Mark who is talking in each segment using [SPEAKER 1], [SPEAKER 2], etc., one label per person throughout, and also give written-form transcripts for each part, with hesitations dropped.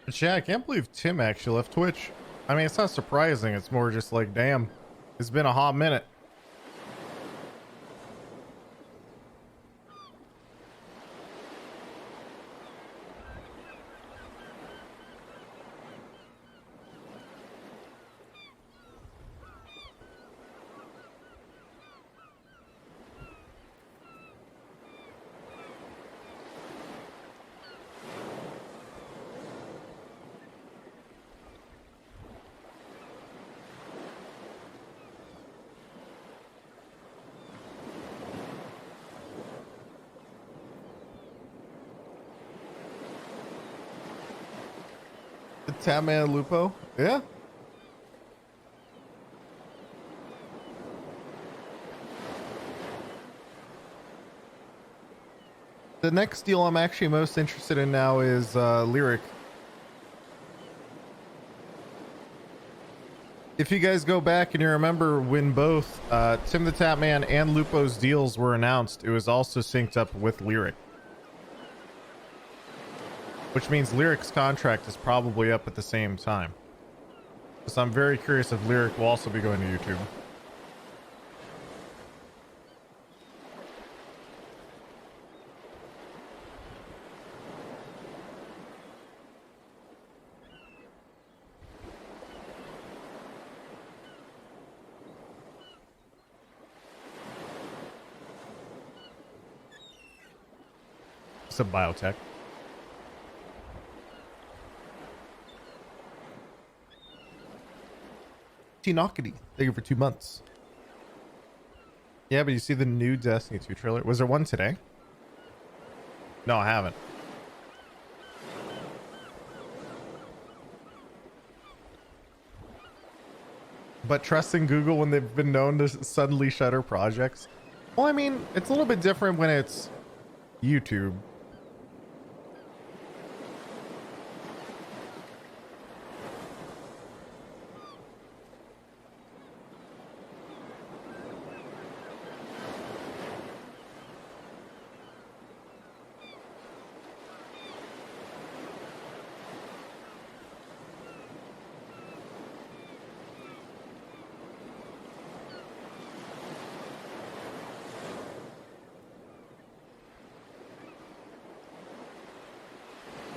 [SPEAKER 1] But yeah, I can't believe Tim actually left Twitch. I mean, it's not surprising. It's more just like, damn, it's been a hot minute. The Tatman Lupo? Yeah. The next deal I'm actually most interested in now is Lyric. If you guys go back and you remember when both Tim the Tatman and Lupo's deals were announced, it was also synced up with Lyric. Which means Lyric's contract is probably up at the same time. So I'm very curious if Lyric will also be going to YouTube. Some biotech. Tinakity, thank you for 2 months. Yeah, but you see the new Destiny 2 trailer? Was there one today? No, I haven't. But trusting Google when they've been known to suddenly shutter projects? Well, I mean, it's a little bit different when it's YouTube.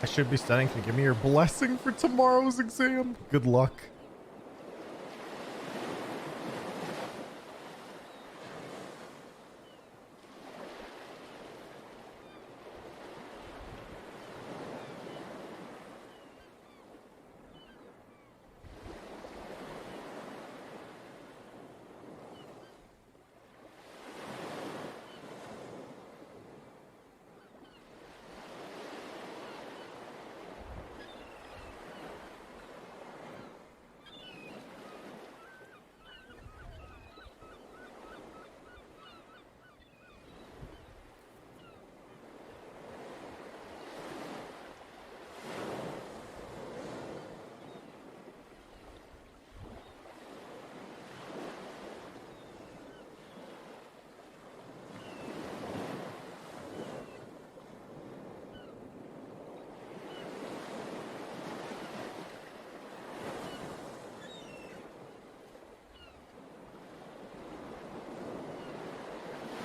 [SPEAKER 1] I should be studying. Can you give me your blessing for tomorrow's exam? Good luck.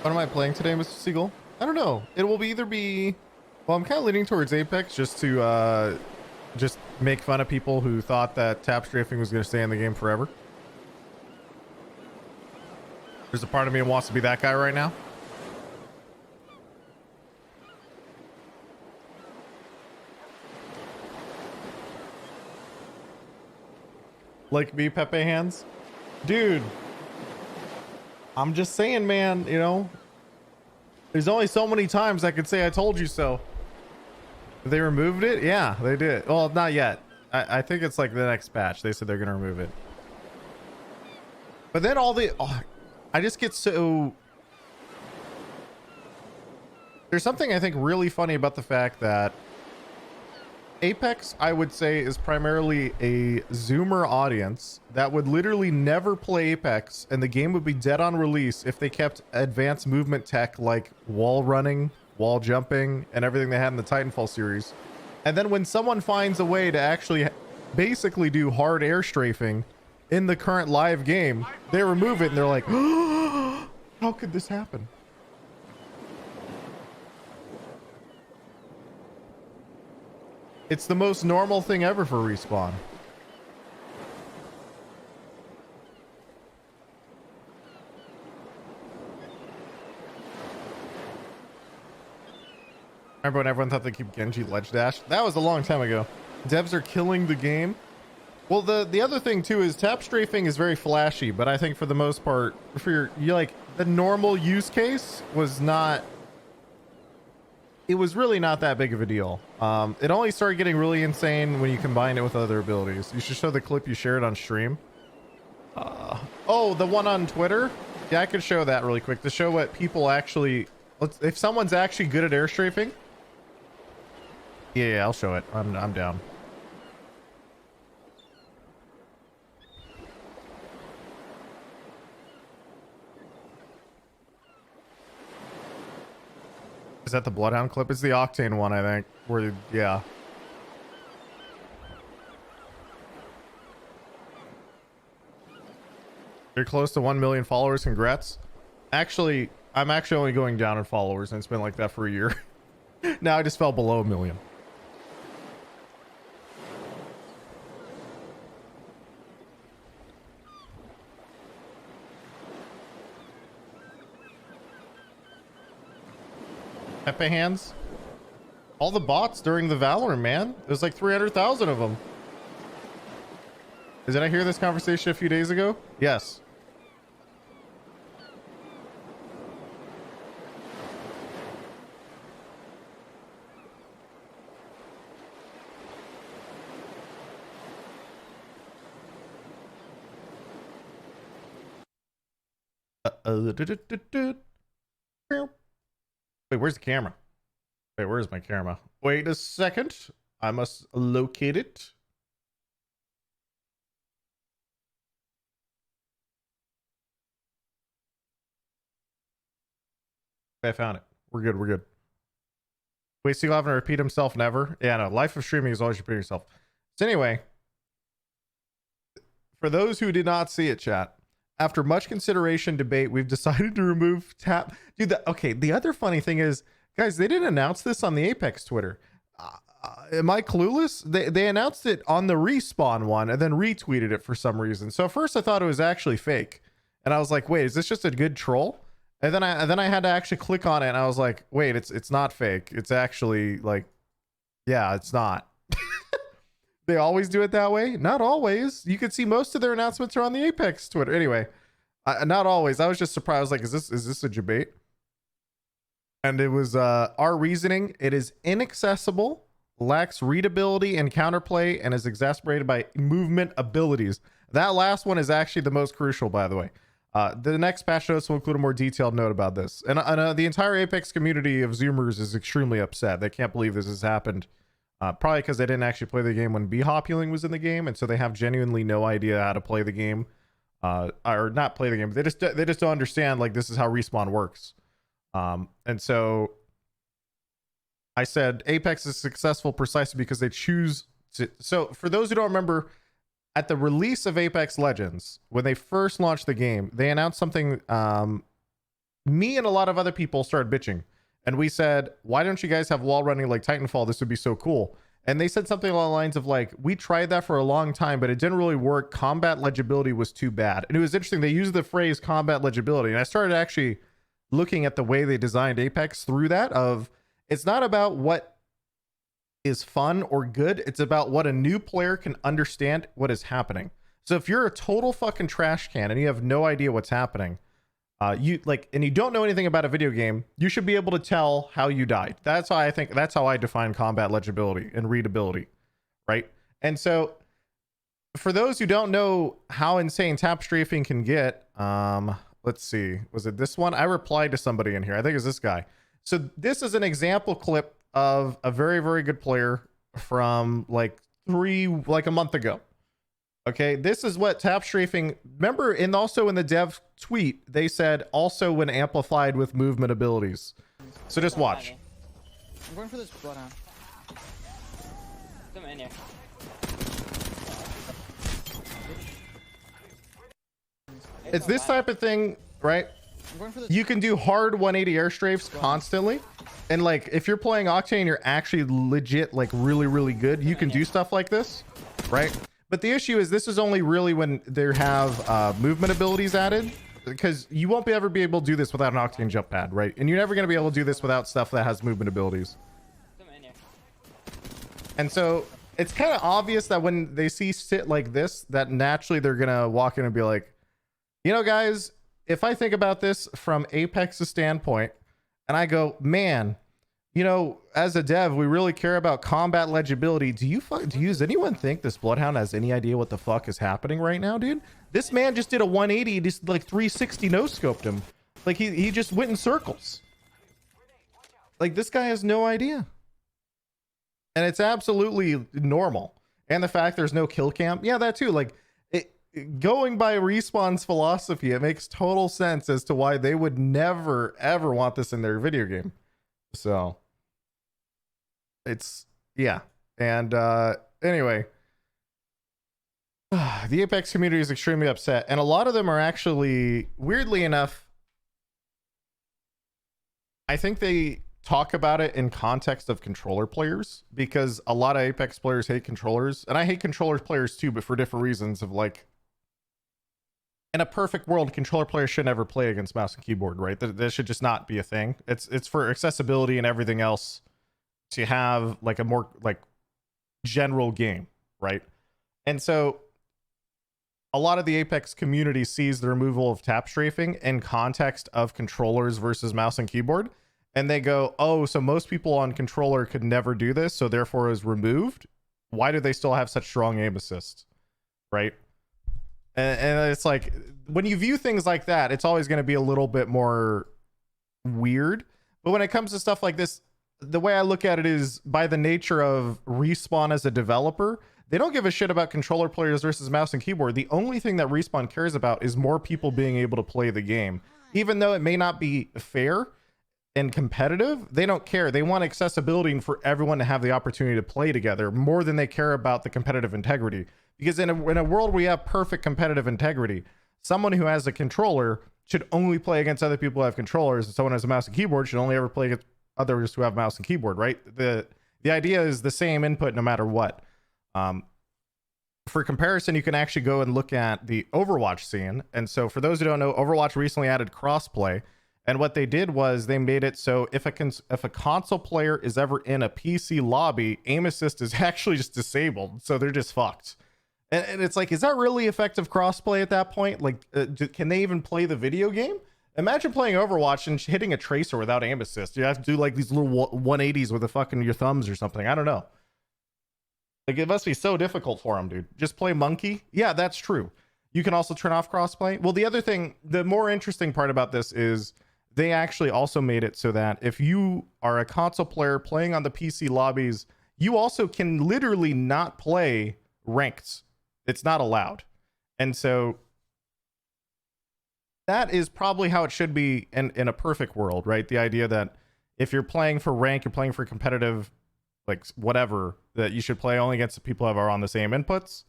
[SPEAKER 1] What am I playing today, Mr. Seagull? I don't know. It will either be... Well, I'm kind of leaning towards Apex just to just make fun of people who thought that tap strafing was going to stay in the game forever. There's a part of me that wants to be that guy right now. Like me, Pepe Hands? Dude. I'm just saying, man, you know, there's only so many times I could say I told you so. They removed it? Yeah, they did. Well, not yet. I think it's like the next patch. They said they're going to remove it. But then I just get so... There's something I think really funny about the fact that Apex, I would say, is primarily a Zoomer audience that would literally never play Apex, and the game would be dead on release if they kept advanced movement tech like wall running, wall jumping, and everything they had in the Titanfall series. And then when someone finds a way to actually basically do hard air strafing in the current live game, they remove it and they're like, oh, how could this happen? It's the most normal thing ever for Respawn. Remember when everyone thought they keep Genji ledge dash? That was a long time ago. Devs are killing the game. Well, the other thing too is tap strafing is very flashy, but I think for the most part, for you like the normal use case was not. It was really not that big of a deal. It only started getting really insane when you combine it with other abilities. You should show the clip you shared on stream. Oh, the one on Twitter? Yeah, I could show that really quick to show what people actually. If someone's actually good at air strafing. Yeah, I'll show it. I'm down. Is that the Bloodhound clip? It's the Octane one, I think. Where, yeah. You're close to 1 million followers. Congrats. Actually, I'm actually only going down in followers, and it's been like that for a year. Now I just fell below 1 million. Pepe hands. All the bots during the Valorant, man. There's like 300,000 of them. Did I hear this conversation a few days ago? Yes. Wait, where's the camera? Wait, where's my camera? Wait a second. I must locate it. I found it. We're good. We're good. Wait, Seagull having to repeat himself never? Yeah, no. Life of streaming is always repeating yourself. So anyway, for those who did not see it, chat, after much consideration, debate, we've decided to remove tap. Dude, okay, the other funny thing is, guys, they didn't announce this on the Apex Twitter. Am I clueless? They announced it on the Respawn one and then retweeted it for some reason. So at first I thought it was actually fake. And I was like, wait, is this just a good troll? And then I had to actually click on it and I was like, wait, it's not fake. It's actually like, yeah, it's not. They always do it that way? Not always. You could see most of their announcements are on the Apex Twitter. Anyway, not always. I was just surprised. I was like, is this a debate? And it was our reasoning. It is inaccessible, lacks readability and counterplay, and is exacerbated by movement abilities. That last one is actually the most crucial, by the way. The next patch notes will include a more detailed note about this. And the entire Apex community of Zoomers is extremely upset. They can't believe this has happened. Probably because they didn't actually play the game when B-Hop healing was in the game, and so they have genuinely no idea how to play the game, or not play the game. They just don't understand like this is how Respawn works. And so I said Apex is successful precisely because they choose to. So for those who don't remember, at the release of Apex Legends, when they first launched the game, they announced something. Me and a lot of other people started bitching. And we said, why don't you guys have wall running like Titanfall? This would be so cool. And they said something along the lines of like, we tried that for a long time, but it didn't really work. Combat legibility was too bad. And it was interesting. They used the phrase combat legibility. And I started actually looking at the way they designed Apex through that of, it's not about what is fun or good. It's about what a new player can understand what is happening. So if you're a total fucking trash can and you have no idea what's happening, and you don't know anything about a video game, you should be able to tell how you died. That's how I define combat legibility and readability, right? And so for those who don't know how insane tap strafing can get, let's see, was it this one? I replied to somebody in here. I think it's this guy. So this is an example clip of a very, very good player from like a month ago. Okay, this is what tap strafing, remember, and also in the dev tweet, they said also when amplified with movement abilities. So just watch.
[SPEAKER 2] I'm going for this Bloodhound. in here.
[SPEAKER 1] It's this type of thing, right? You can do hard 180 air strafes constantly, and like if you're playing Octane, you're actually legit like really good. You can do stuff like this, right? But the issue is this is only really when they have movement abilities added, because you won't ever be able to do this without an Octane jump pad, right? And you're never going to be able to do this without stuff that has movement abilities. And so it's kind of obvious that when they see shit like this, that naturally they're going to walk in and be like, you know, guys, if I think about this from Apex's standpoint, and I go, man, you know, as a dev, we really care about combat legibility. Does anyone think this Bloodhound has any idea what the fuck is happening right now, dude? This man just did a 180, just like 360 no scoped him. Like he just went in circles. Like this guy has no idea. And it's absolutely normal. And the fact there's no kill cam, yeah, that too. Like going by Respawn's philosophy, it makes total sense as to why they would never ever want this in their video game. So it's, yeah. And anyway, the Apex community is extremely upset, and a lot of them are actually, weirdly enough, I think they talk about it in context of controller players, because a lot of Apex players hate controllers, and I hate controller players too, but for different reasons. Of like, in a perfect world, controller players should never play against mouse and keyboard, right? That should just not be a thing. It's for accessibility and everything else to have like a more like general game, right? And so a lot of the Apex community sees the removal of tap strafing in context of controllers versus mouse and keyboard, and they go, oh, so most people on controller could never do this, so therefore it was removed. Why do they still have such strong aim assist, right? And it's like, when you view things like that, it's always going to be a little bit more weird. But when it comes to stuff like this, the way I look at it is, by the nature of Respawn as a developer, they don't give a shit about controller players versus mouse and keyboard. The only thing that Respawn cares about is more people being able to play the game. Even though it may not be fair and competitive, they don't care. They want accessibility and for everyone to have the opportunity to play together more than they care about the competitive integrity. Because in a world where we have perfect competitive integrity, someone who has a controller should only play against other people who have controllers, and someone who has a mouse and keyboard should only ever play against others who have mouse and keyboard, right? The idea is the same input no matter what. For comparison, you can actually go and look at the Overwatch scene. And so for those who don't know, Overwatch recently added crossplay. And what they did was they made it so if a console player is ever in a PC lobby, aim assist is actually just disabled. So they're just fucked. And it's like, is that really effective crossplay at that point? Like, can they even play the video game? Imagine playing Overwatch and hitting a tracer without aim assist. You have to do like these little 180s with the fucking your thumbs or something. I don't know. Like, it must be so difficult for them, dude. Just play monkey. Yeah, that's true. You can also turn off crossplay. Well, the other thing, the more interesting part about this is they actually also made it so that if you are a console player playing on the PC lobbies, you also can literally not play ranked. It's not allowed. And so that is probably how it should be in a perfect world, right? The idea that if you're playing for rank, you're playing for competitive, like whatever, that you should play only against the people who are on the same inputs.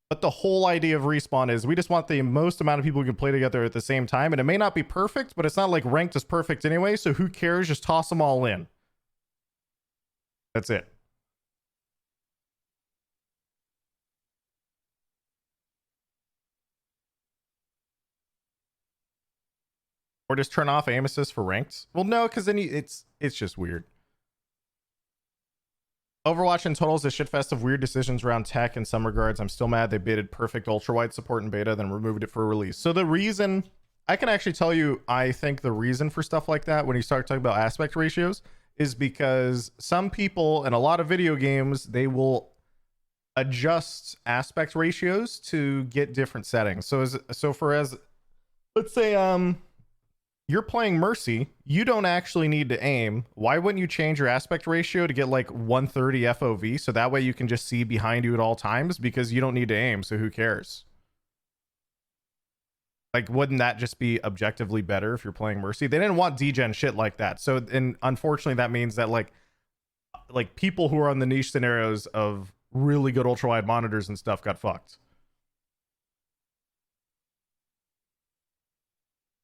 [SPEAKER 1] But the whole idea of Respawn is we just want the most amount of people who can play together at the same time. And it may not be perfect, but it's not like ranked is perfect anyway. So who cares? Just toss them all in. That's it. Or just turn off aim assist for ranked. Well, no, because then it's just weird. Overwatch in total is a shitfest of weird decisions around tech in some regards. I'm still mad they baited perfect ultra-wide support in beta, then removed it for release. So the reason, I can actually tell you, I think the reason for stuff like that, when you start talking about aspect ratios, is because some people in a lot of video games, they will adjust aspect ratios to get different settings. So let's say you're playing Mercy, you don't actually need to aim. Why wouldn't you change your aspect ratio to get like 130 FOV, so that way you can just see behind you at all times, because you don't need to aim, so who cares? Like, wouldn't that just be objectively better if you're playing Mercy? They didn't want degen shit like that. So, and unfortunately that means that like people who are on the niche scenarios of really good ultra wide monitors and stuff got fucked.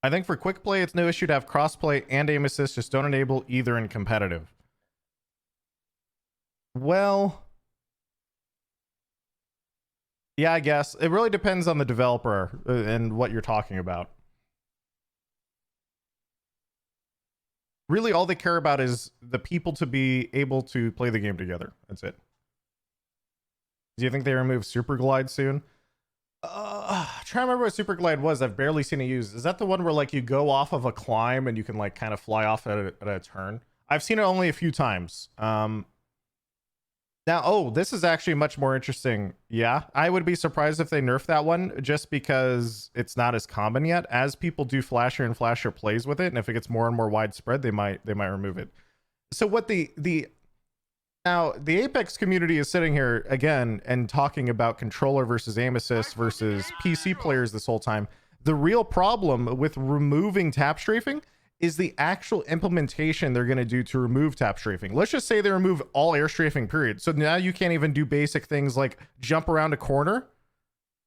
[SPEAKER 1] I think for quick play, it's no issue to have crossplay and aim assist. Just don't enable either in competitive. Well, yeah, I guess it really depends on the developer and what you're talking about. Really, all they care about is the people to be able to play the game together. That's it. Do you think they remove Super Glide soon? Try to remember what Super Glide was. I've barely seen it used. Is that the one where like you go off of a climb and you can like kind of fly off at a turn? I've seen it only a few times. Now, oh, this is actually much more interesting. Yeah, I would be surprised if they nerf that one just because it's not as common yet. As people do Flasher and Flasher plays with it, and if it gets more and more widespread, they might remove it. So what now the Apex community is sitting here again and talking about controller versus aim assist versus PC players this whole time. The real problem with removing tap strafing is the actual implementation they're going to do to remove tap strafing. Let's just say they remove all air strafing, period. So now you can't even do basic things like jump around a corner.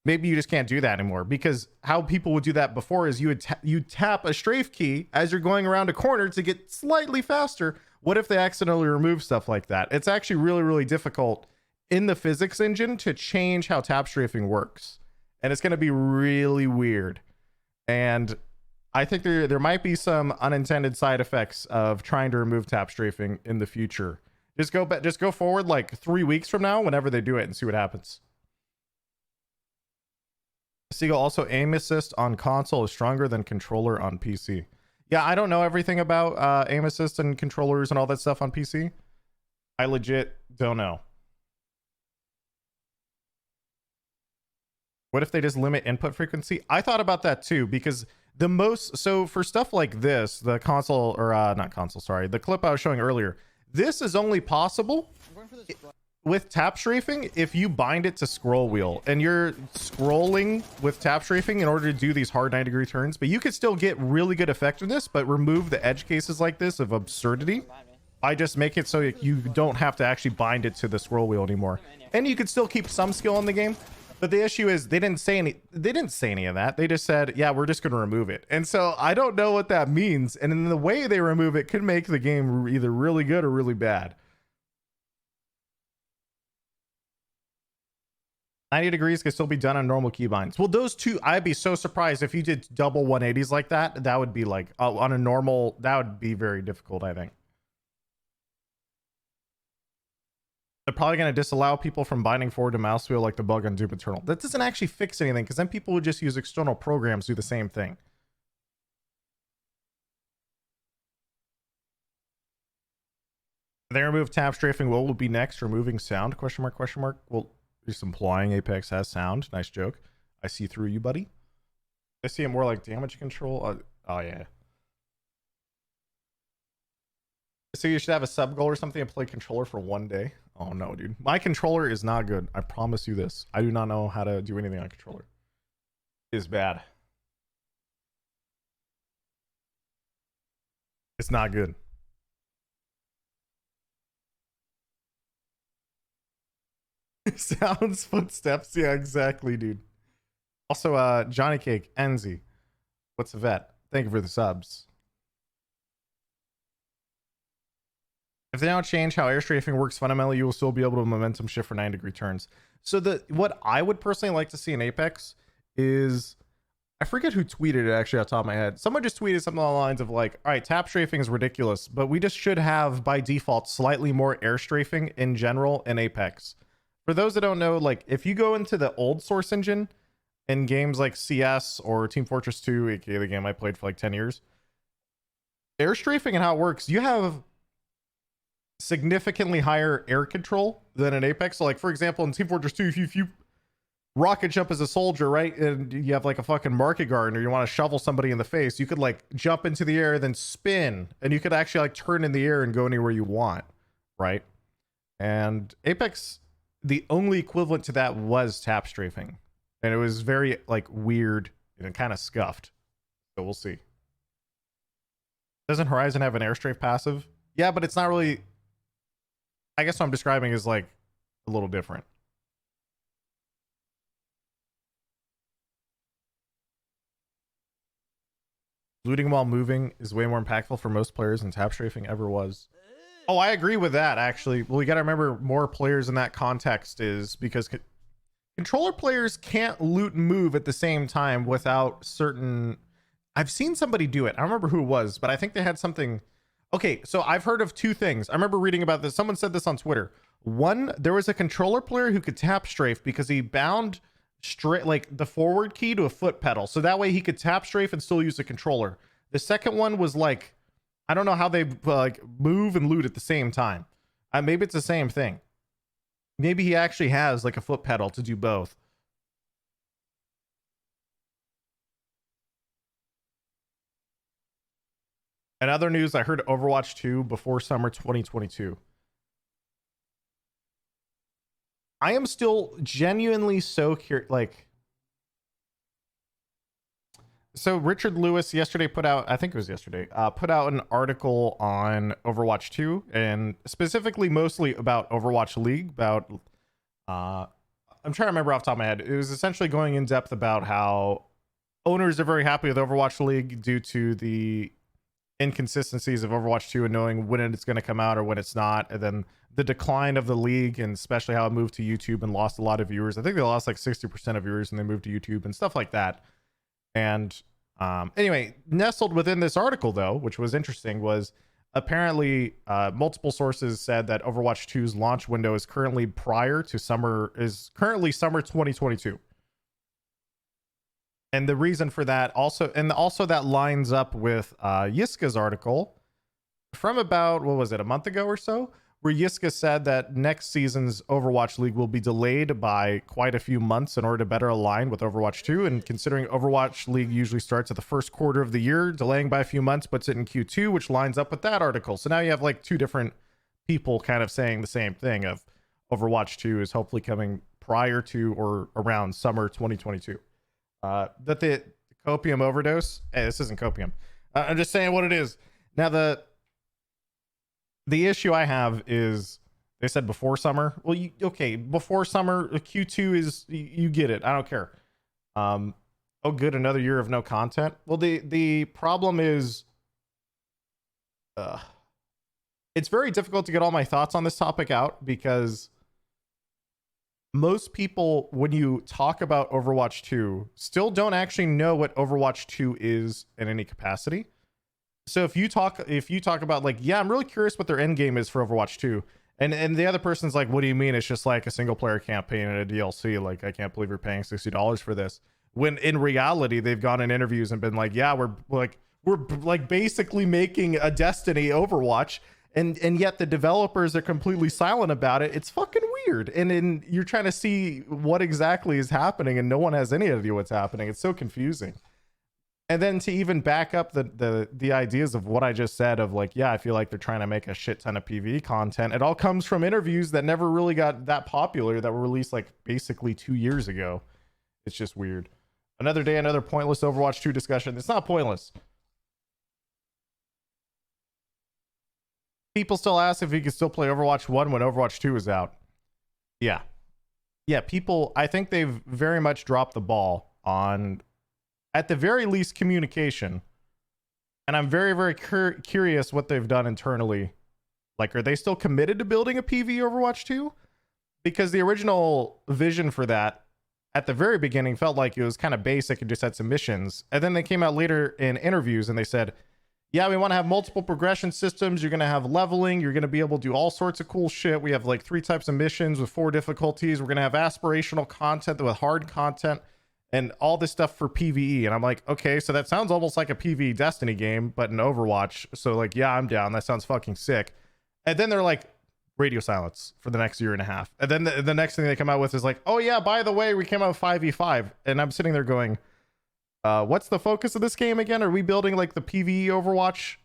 [SPEAKER 1] Maybe you just can't do that anymore, because how people would do that before is you would tap a strafe key as you're going around a corner to get slightly faster. What if they accidentally remove stuff like that? It's actually really, really difficult in the physics engine to change how tap strafing works. And it's going to be really weird. And I think there might be some unintended side effects of trying to remove tap strafing in the future. Just go forward like 3 weeks from now, whenever they do it, and see what happens. Seagull, also aim assist on console is stronger than controller on PC. Yeah, I don't know everything about aim assist and controllers and all that stuff on PC. I legit don't know. What if they just limit input frequency? I thought about that too, because so for stuff like this, the console, or not console, sorry, the clip I was showing earlier, this is only possible with tap strafing if you bind it to scroll wheel and you're scrolling with tap strafing in order to do these hard 90-degree turns. But you could still get really good effectiveness, but remove the edge cases like this of absurdity. I just make it so you don't have to actually bind it to the scroll wheel anymore, and you could still keep some skill in the game. But the issue is they didn't say any of that. They just said, yeah, we're just going to remove it. And so I don't know what that means. And then the way they remove it could make the game either really good or really bad. 90 degrees can still be done on normal keybinds. Well, those two, I'd be so surprised if you did double 180s like that. That would be like on a normal, that would be very difficult, I think. They're probably going to disallow people from binding forward to mouse wheel like the bug on Doom Eternal. That doesn't actually fix anything, because then people would just use external programs to do the same thing. They remove tap strafing. What will be next? Removing sound? Question mark, question mark. Well, just implying Apex has sound. Nice joke. I see through you, buddy. I see it more like damage control. Oh, yeah. So you should have a sub goal or something and play controller for 1 day. Oh no, dude. My controller is not good. I promise you this. I do not know how to do anything on controller. It is bad. It's not good. Sounds, footsteps. Yeah, exactly, dude. Also, Johnny Cake, Enzy. What's a vet? Thank you for the subs. If they don't change how air strafing works fundamentally, you will still be able to momentum shift for 90-degree turns. So what I would personally like to see in Apex is, I forget who tweeted it actually off the top of my head. Someone just tweeted something along the lines of like, all right, tap strafing is ridiculous, but we just should have by default slightly more air strafing in general in Apex. For those that don't know, like if you go into the old source engine in games like CS or Team Fortress 2, aka the game I played for like 10 years, air strafing and how it works, you have significantly higher air control than in Apex. So like for example in Team Fortress 2, if you rocket jump as a soldier, right, and you have like a fucking market guard or you want to shovel somebody in the face, you could like jump into the air, then spin, and you could actually like turn in the air and go anywhere you want, right? And Apex, the only equivalent to that was tap strafing, and it was very like weird and kind of scuffed. So we'll see. Doesn't Horizon have an air strafe passive? Yeah, but it's not really, I guess what I'm describing is like a little different. Looting while moving is way more impactful for most players than tap strafing ever was. Oh, I agree with that, actually. Well, you got to remember more players in that context is because controller players can't loot and move at the same time without certain... I've seen somebody do it. I don't remember who it was, but I think they had something... Okay, so I've heard of two things. I remember reading about this. Someone said this on Twitter. One, there was a controller player who could tap strafe because he bound straight like the forward key to a foot pedal, so that way he could tap strafe and still use the controller. The second one was like, I don't know how they like move and loot at the same time. Maybe it's the same thing. Maybe he actually has like a foot pedal to do both. In other news, I heard Overwatch 2 before summer 2022. I am still genuinely so curious. Like, so Richard Lewis yesterday put out, I think it was yesterday, put out an article on Overwatch 2 and specifically mostly about Overwatch League, about, I'm trying to remember off the top of my head. It was essentially going in depth about how owners are very happy with Overwatch League due to the inconsistencies of Overwatch 2 and knowing when it's going to come out or when it's not, and then the decline of the league and especially how it moved to YouTube and lost a lot of viewers. I think they lost like 60% of viewers and they moved to YouTube and stuff like that. And anyway, nestled within this article though, which was interesting, was apparently multiple sources said that Overwatch 2's launch window is currently summer 2022. And the reason for that also that lines up with Yiska's article from about, what was it, a month ago or so, where Yiska said that next season's Overwatch League will be delayed by quite a few months in order to better align with Overwatch 2. And considering Overwatch League usually starts at the first quarter of the year, delaying by a few months puts it in Q2, which lines up with that article. So now you have like two different people kind of saying the same thing of Overwatch 2 is hopefully coming prior to or around summer 2022. That the copium overdose, hey, this isn't copium. I'm just saying what it is. Now the issue I have is they said before summer. Well, okay, before summer, Q2 is, you get it. I don't care. Oh, good, another year of no content. Well, the problem is, it's very difficult to get all my thoughts on this topic out because most people, when you talk about Overwatch 2, still don't actually know what Overwatch 2 is in any capacity. So if you talk about like, yeah, I'm really curious what their end game is for Overwatch 2, and the other person's like, what do you mean? It's just like a single player campaign and a DLC. Like, I can't believe you're paying $60 for this. When in reality, they've gone in interviews and been like, yeah, we're basically making a Destiny Overwatch, and yet the developers are completely silent about it. It's fucking weird. And you're trying to see what exactly is happening, and no one has any idea what's happening. It's so confusing. And then to even back up the ideas of what I just said of like, yeah, I feel like they're trying to make a shit ton of PvE content. It all comes from interviews that never really got that popular, that were released like basically 2 years ago. It's just weird. Another day, another pointless Overwatch 2 discussion. It's not pointless. People still ask if you can still play Overwatch 1 when Overwatch 2 is out. Yeah. Yeah, people, I think they've very much dropped the ball on, at the very least, communication. And I'm very, very curious what they've done internally. Like, are they still committed to building a PvE Overwatch 2? Because the original vision for that at the very beginning felt like it was kind of basic and just had some missions. And then they came out later in interviews and they said, yeah, we want to have multiple progression systems. You're going to have leveling. You're going to be able to do all sorts of cool shit. We have like 3 types of missions with 4 difficulties. We're going to have aspirational content with hard content and all this stuff for PvE. And I'm like, okay, so that sounds almost like a PvE Destiny game, but in Overwatch. So like, yeah, I'm down. That sounds fucking sick. And then they're like, radio silence for the next year and a half. And then the next thing they come out with is like, oh yeah, by the way, we came out with 5v5. And I'm sitting there going, what's the focus of this game again? Are we building like the PvE Overwatch,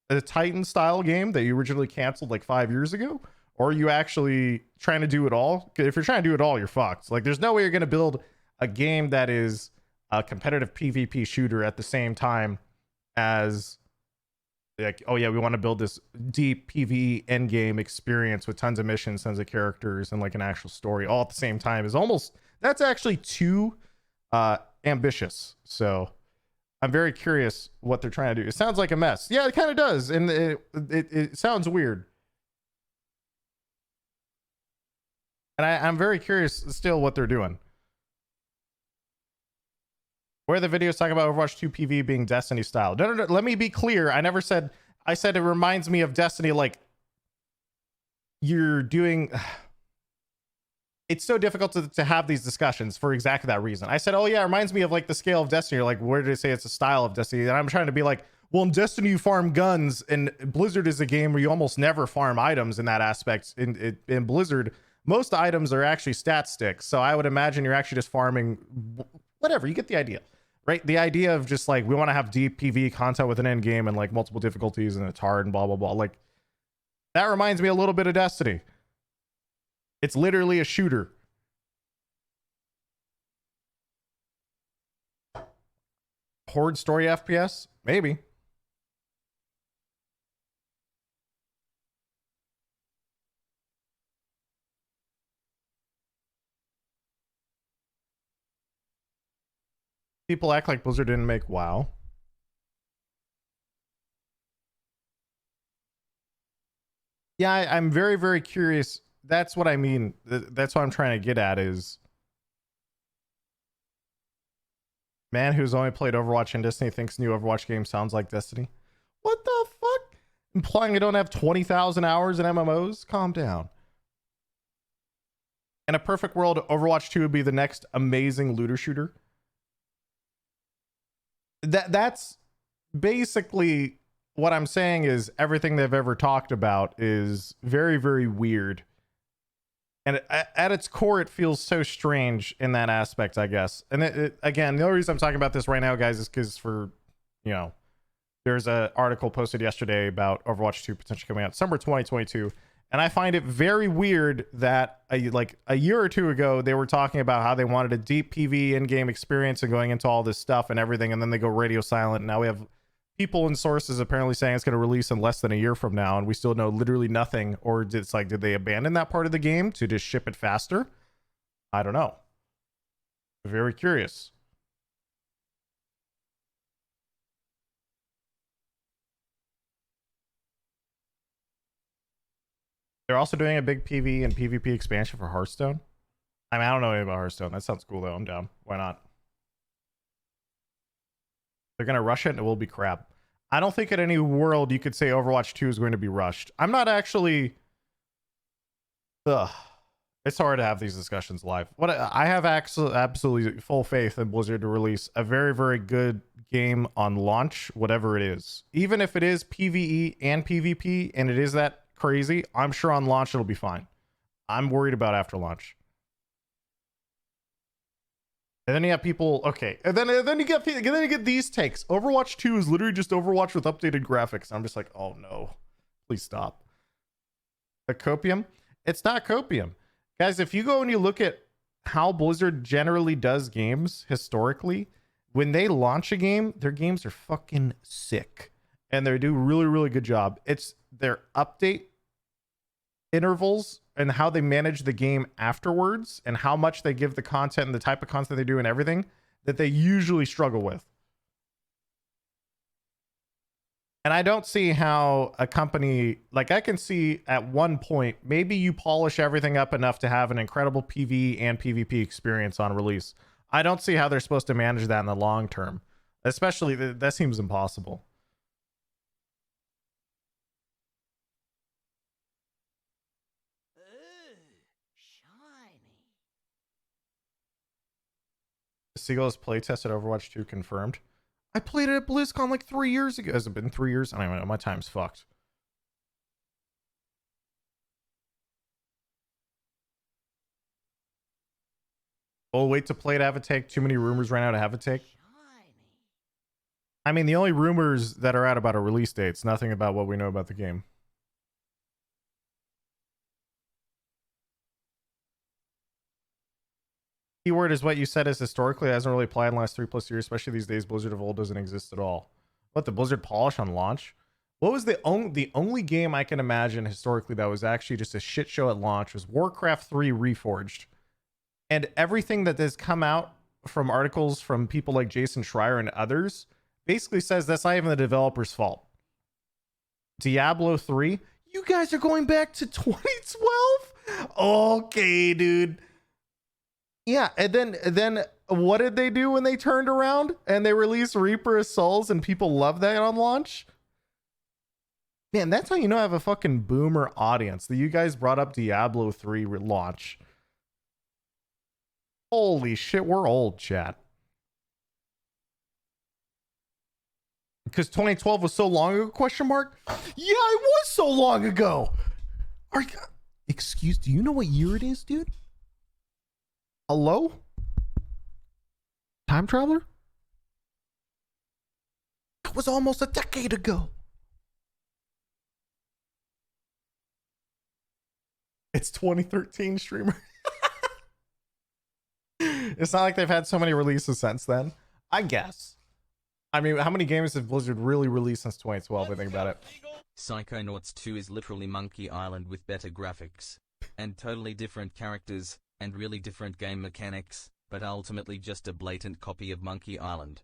[SPEAKER 1] a Titan style game that you originally canceled like 5 years ago? Or are you actually trying to do it all? If you're trying to do it all, you're fucked. Like, there's no way you're going to build a game that is a competitive PvP shooter at the same time as like, oh yeah, we want to build this deep PvE end game experience with tons of missions, tons of characters, and like an actual story all at the same time is almost, that's actually too ambitious. So I'm very curious what they're trying to do. It sounds like a mess. Yeah, it kind of does, and it sounds weird. And I'm very curious still what they're doing. Where the videos talk about Overwatch 2 PV being Destiny style. No. Let me be clear. I never said. I said it reminds me of Destiny. Like you're doing. It's so difficult to have these discussions for exactly that reason. I said, oh yeah, it reminds me of like the scale of Destiny. You're like, where did it say it's a style of Destiny? And I'm trying to be like, well, in Destiny you farm guns, and Blizzard is a game where you almost never farm items in that aspect. In Blizzard, most items are actually stat sticks. So I would imagine you're actually just farming whatever. You get the idea, right? The idea of just like, we want to have deep PvE content with an end game and like multiple difficulties and it's hard and blah, blah, blah. Like that reminds me a little bit of Destiny. It's literally a shooter. Horde story FPS? Maybe. People act like Blizzard didn't make WoW. Yeah, I'm very, very curious. That's what I mean. That's what I'm trying to get at is man who's only played Overwatch and Destiny thinks new Overwatch game sounds like Destiny. What the fuck? Implying I don't have 20,000 hours in MMOs? Calm down. In a perfect world, Overwatch 2 would be the next amazing looter shooter. That's basically what I'm saying is everything they've ever talked about is very, very weird. And at its core, it feels so strange in that aspect, I guess. And again, the only reason I'm talking about this right now, guys, is because there's an article posted yesterday about Overwatch 2 potentially coming out December 2022. And I find it very weird that like a year or two ago, they were talking about how they wanted a deep PvE in-game experience and going into all this stuff and everything. And then they go radio silent. And now we have people and sources apparently saying it's going to release in less than a year from now, and we still know literally nothing. Or it's like, did they abandon that part of the game to just ship it faster? I don't know. Very curious. They're also doing a big PvE and PvP expansion for Hearthstone. I mean, I don't know anything about Hearthstone. That sounds cool though. I'm down. Why not? They're going to rush it and it will be crap. I don't think in any world you could say Overwatch 2 is going to be rushed. I'm not actually. Ugh. It's hard to have these discussions live. What I have absolutely full faith in Blizzard to release a very, very good game on launch, whatever it is. Even if it is PvE and PvP and it is that crazy, I'm sure on launch it'll be fine. I'm worried about after launch. And then you have people, okay, and then you get these takes. Overwatch 2 is literally just Overwatch with updated graphics. I'm just like, oh no, please stop. A copium? It's not copium, guys. If you go and you look at how Blizzard generally does games historically, when they launch a game, their games are fucking sick, and they do really, really good job. It's their update intervals and how they manage the game afterwards and how much they give the content and the type of content they do and everything that they usually struggle with. And I don't see how a company, like I can see at one point, maybe you polish everything up enough to have an incredible PvE and PvP experience on release. I don't see how they're supposed to manage that in the long term. Especially, that seems impossible. Seagull's playtest at Overwatch 2 confirmed. I played it at BlizzCon like 3 years ago. Has it been 3 years? I don't know. My time's fucked. Oh, wait to play to have a take. Too many rumors right now to have a take. I mean, the only rumors that are out about a release date. It's nothing about what we know about the game. Keyword is what you said is historically. It hasn't really applied in the last 3+ years, especially these days. Blizzard of old doesn't exist at all. What, the Blizzard polish on launch? What was the only game I can imagine historically that was actually just a shit show at launch was Warcraft 3 Reforged. And everything that has come out from articles from people like Jason Schreier and others basically says that's not even the developer's fault. Diablo 3, you guys are going back to 2012? Okay, dude. Yeah, and then what did they do when they turned around and they released Reaper of Souls and people love that on launch? Man, that's how you know I have a fucking boomer audience. That you guys brought up Diablo 3 launch. Holy shit, we're old, chat. Because 2012 was so long ago, question mark? Yeah, it was so long ago. Are you, excuse, do you know what year it is, dude? Hello? Time traveler? That was almost a decade ago. It's 2013, streamer. It's not like they've had so many releases since then. I guess. I mean, how many games have Blizzard really released since 2012? I think about it.
[SPEAKER 2] Psychonauts 2 is literally Monkey Island with better graphics. And totally different characters, and really different game mechanics, but ultimately just a blatant copy of Monkey Island.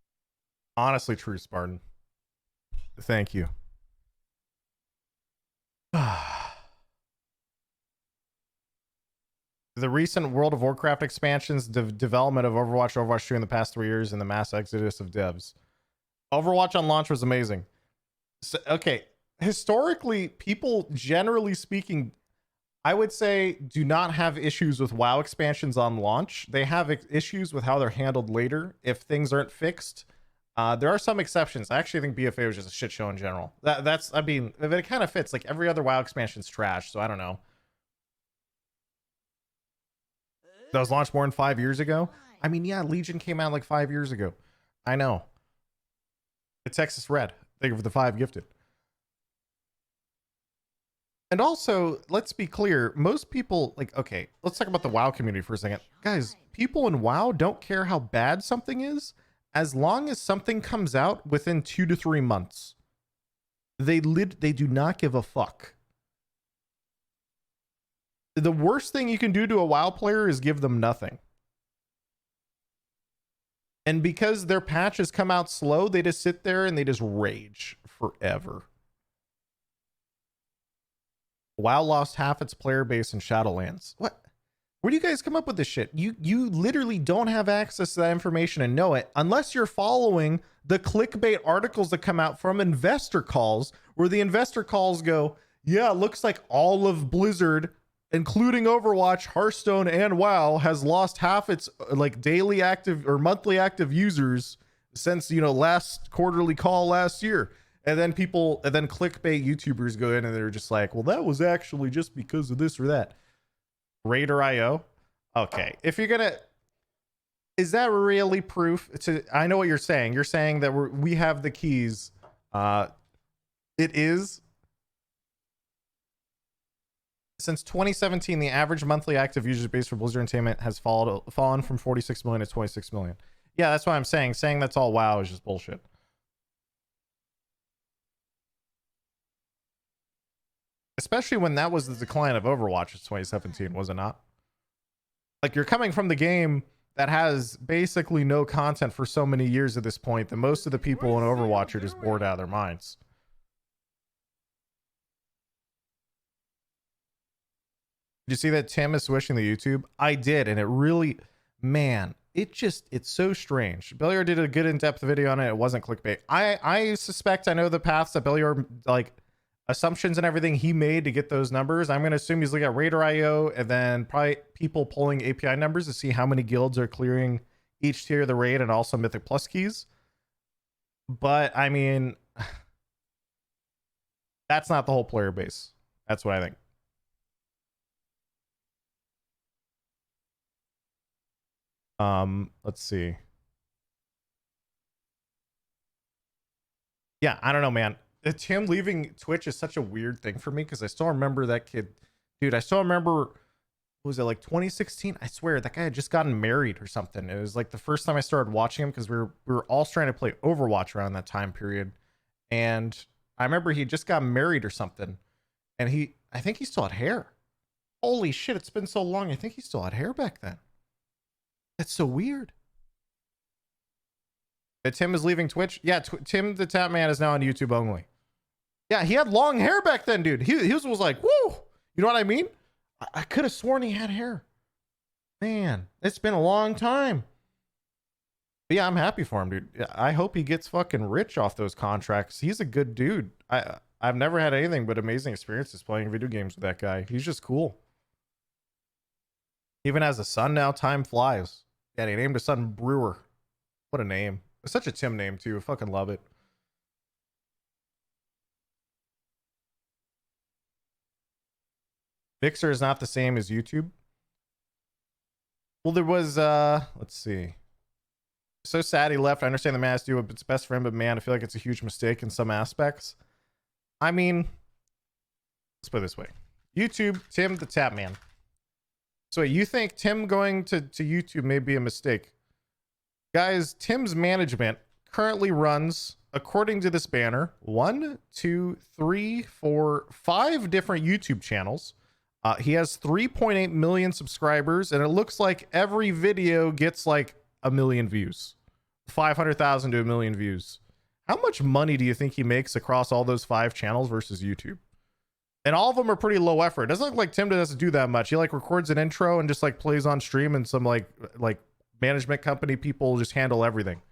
[SPEAKER 1] Honestly true, Spartan. Thank you. The recent World of Warcraft expansions, the development of Overwatch 2 in the past 3 years, and the mass exodus of devs. Overwatch on launch was amazing. So, okay, historically, people, generally speaking, I would say do not have issues with WoW expansions on launch. They have issues with how they're handled later if things aren't fixed. There are some exceptions. I actually think BFA was just a shit show in general. That's, I mean, it kind of fits. Like every other WoW expansion's trash, so I don't know. That was launched more than 5 years ago. I mean, yeah, Legion came out like 5 years ago. I know. The Texas Red. Thank you for the 5 gifted. And also, let's be clear. Most people, like, okay, let's talk about the WoW community for a second. Guys, people in WoW don't care how bad something is as long as something comes out within 2 to 3 months. They do not give a fuck. The worst thing you can do to a WoW player is give them nothing. And because their patches come out slow, they just sit there and they just rage forever. WoW lost half its player base in Shadowlands. What? Where do you guys come up with this shit? You literally don't have access to that information and know it unless you're following the clickbait articles that come out from investor calls, where the investor calls go, yeah, it looks like all of Blizzard, including Overwatch, Hearthstone, and WoW, has lost half its like daily active or monthly active users since, you know, last quarterly call last year. And then clickbait YouTubers go in and they're just like, well, that was actually just because of this or that. Raider.io. Okay. If you're gonna, is that really proof to, I know what you're saying. You're saying that we have the keys. It is. Since 2017, the average monthly active user base for Blizzard Entertainment has fallen from 46 million to 26 million. Yeah, that's what I'm saying. Saying that's all WoW is just bullshit. Especially when that was the decline of Overwatch in 2017, was it not? Like, you're coming from the game that has basically no content for so many years at this point that most of the people in Overwatch are just bored out of their minds. Did you see that Tim is switching the YouTube? I did, and it really, man, it's so strange. Belliar did a good in-depth video on it. It wasn't clickbait. I suspect I know the paths that Belliar, like, assumptions and everything he made to get those numbers. I'm going to assume he's looking at Raider.io and then probably people pulling API numbers to see how many guilds are clearing each tier of the raid and also Mythic Plus keys. But, I mean, that's not the whole player base. That's what I think. Let's see. Yeah, I don't know, man. Tim leaving Twitch is such a weird thing for me because I still remember that kid. Dude, I still remember, was it like 2016? I swear that guy had just gotten married or something. It was like the first time I started watching him because we were all trying to play Overwatch around that time period. And I remember he just got married or something, and I think he still had hair. Holy shit, it's been so long. I think he still had hair back then. That's so weird. Tim is leaving Twitch. Yeah, Tim the Tap Man is now on YouTube only. Yeah, he had long hair back then, dude. He was like, woo. You know what I mean? I could have sworn he had hair. Man, it's been a long time. But yeah, I'm happy for him, dude. I hope he gets fucking rich off those contracts. He's a good dude. I've never had anything but amazing experiences playing video games with that guy. He's just cool. Even has a son now. Time flies. Yeah, he named his son Brewer. What a name. It's such a Tim name too. I fucking love it. Mixer is not the same as YouTube. Well, there was let's see. So sad he left. I understand the man has to do what's best for him, but man, I feel like it's a huge mistake in some aspects. I mean, let's put it this way. YouTube, Tim the Tap Man. So wait, you think Tim going to YouTube may be a mistake? Guys, Tim's management currently runs, according to this banner, 1, 2, 3, 4, 5 different YouTube channels. He has 3.8 million subscribers, and it looks like every video gets like 1 million views, 500,000 to 1 million views. How much money do you think he makes across all those 5 channels versus YouTube? And all of them are pretty low effort. It doesn't look like Tim doesn't do that much. He like records an intro and just like plays on stream, and some like management company people just handle everything.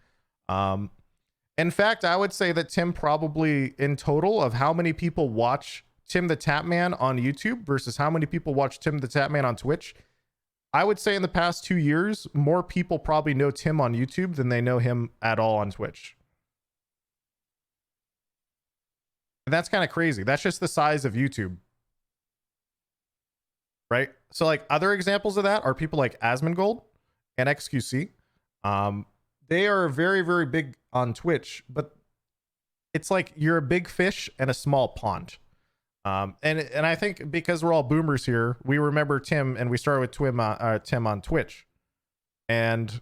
[SPEAKER 1] In fact, I would say that Tim probably, in total, of how many people watch Tim the Tap Man on YouTube versus how many people watch Tim the Tap Man on Twitch, I would say in the past 2 years, more people probably know Tim on YouTube than they know him at all on Twitch. And that's kind of crazy. That's just the size of YouTube. Right? So like other examples of that are people like Asmongold and XQC. They are very, very big on Twitch, but it's like you're a big fish in a small pond. And I think because we're all boomers here, we remember Tim, and we started with Tim on Twitch, and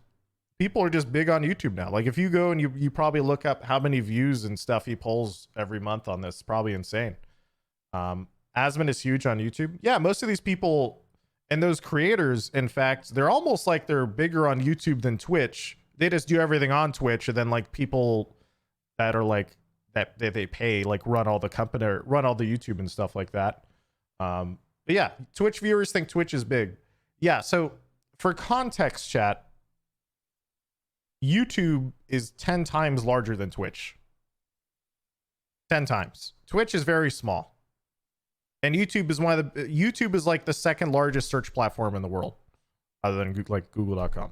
[SPEAKER 1] people are just big on YouTube now. Like if you go and you probably look up how many views and stuff he pulls every month on this, probably insane. Asmon is huge on YouTube. Yeah, most of these people and those creators, in fact, they're almost like they're bigger on YouTube than Twitch. They just do everything on Twitch, and then like people that are like that they pay like run all the company, or run all the YouTube and stuff like that. But yeah, Twitch viewers think Twitch is big. Yeah, so for context, chat, YouTube is 10 times larger than Twitch. 10 times. Twitch is very small. And YouTube is like the second largest search platform in the world, other than like google.com.